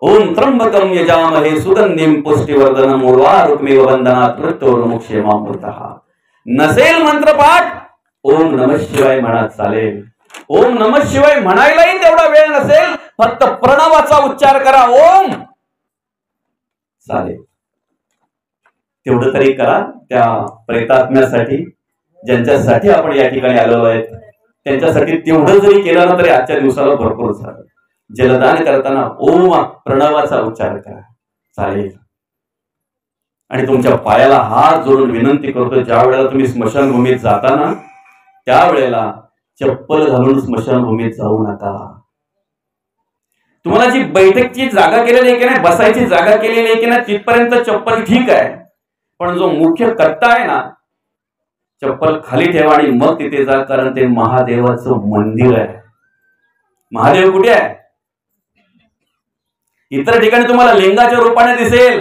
ओम त्र्यंबकम यजामहे सुगंधिम पुष्टिवर्धनम उर्वारुकमेव बंधनात् मृत्योर्मुक्षेमामृतः. नसेल मंत्रपाठ, ओम नमः शिवाय म्हणा चालेल. ओम नमः शिवाय म्हणायलाही तेवढा वेळ नसेल, फक्त प्रणवाचा उच्चार करा, ओम, चालेल. तेवढं तरी करा त्या प्रेतात्म्यासाठी, ज्यांच्यासाठी आपण या ठिकाणी आलेलो आहेत, त्यांच्यासाठी तेवढं जरी केलं ना तरी आजच्या दिवसाला भरपूर झालं. जलदान करताना ओम प्रणवाचा उच्चार करा, चालेल. आणि तुमच्या पायाला हात जोडून विनंती करतो, ज्या वेळेला तुम्ही स्मशानभूमीत जाताना त्यावेळेला चप्पल घालून स्मशानभूमीत जाऊ नका. तुम्हाला जी बैठकची जागा केलेली आहे की नाही, बसायची जागा केलेली आहे की नाही, तिथपर्यंत चप्पल ठीक आहे, पण जो मुख्य कट्टा आहे ना, चप्पल खाली ठेवा आणि मग तिथे जा, कारण ते महादेवाचं मंदिर आहे. महादेव कुठे आहे? इतर ठिकाणी तुम्हाला लिंगाच्या रूपाने दिसेल,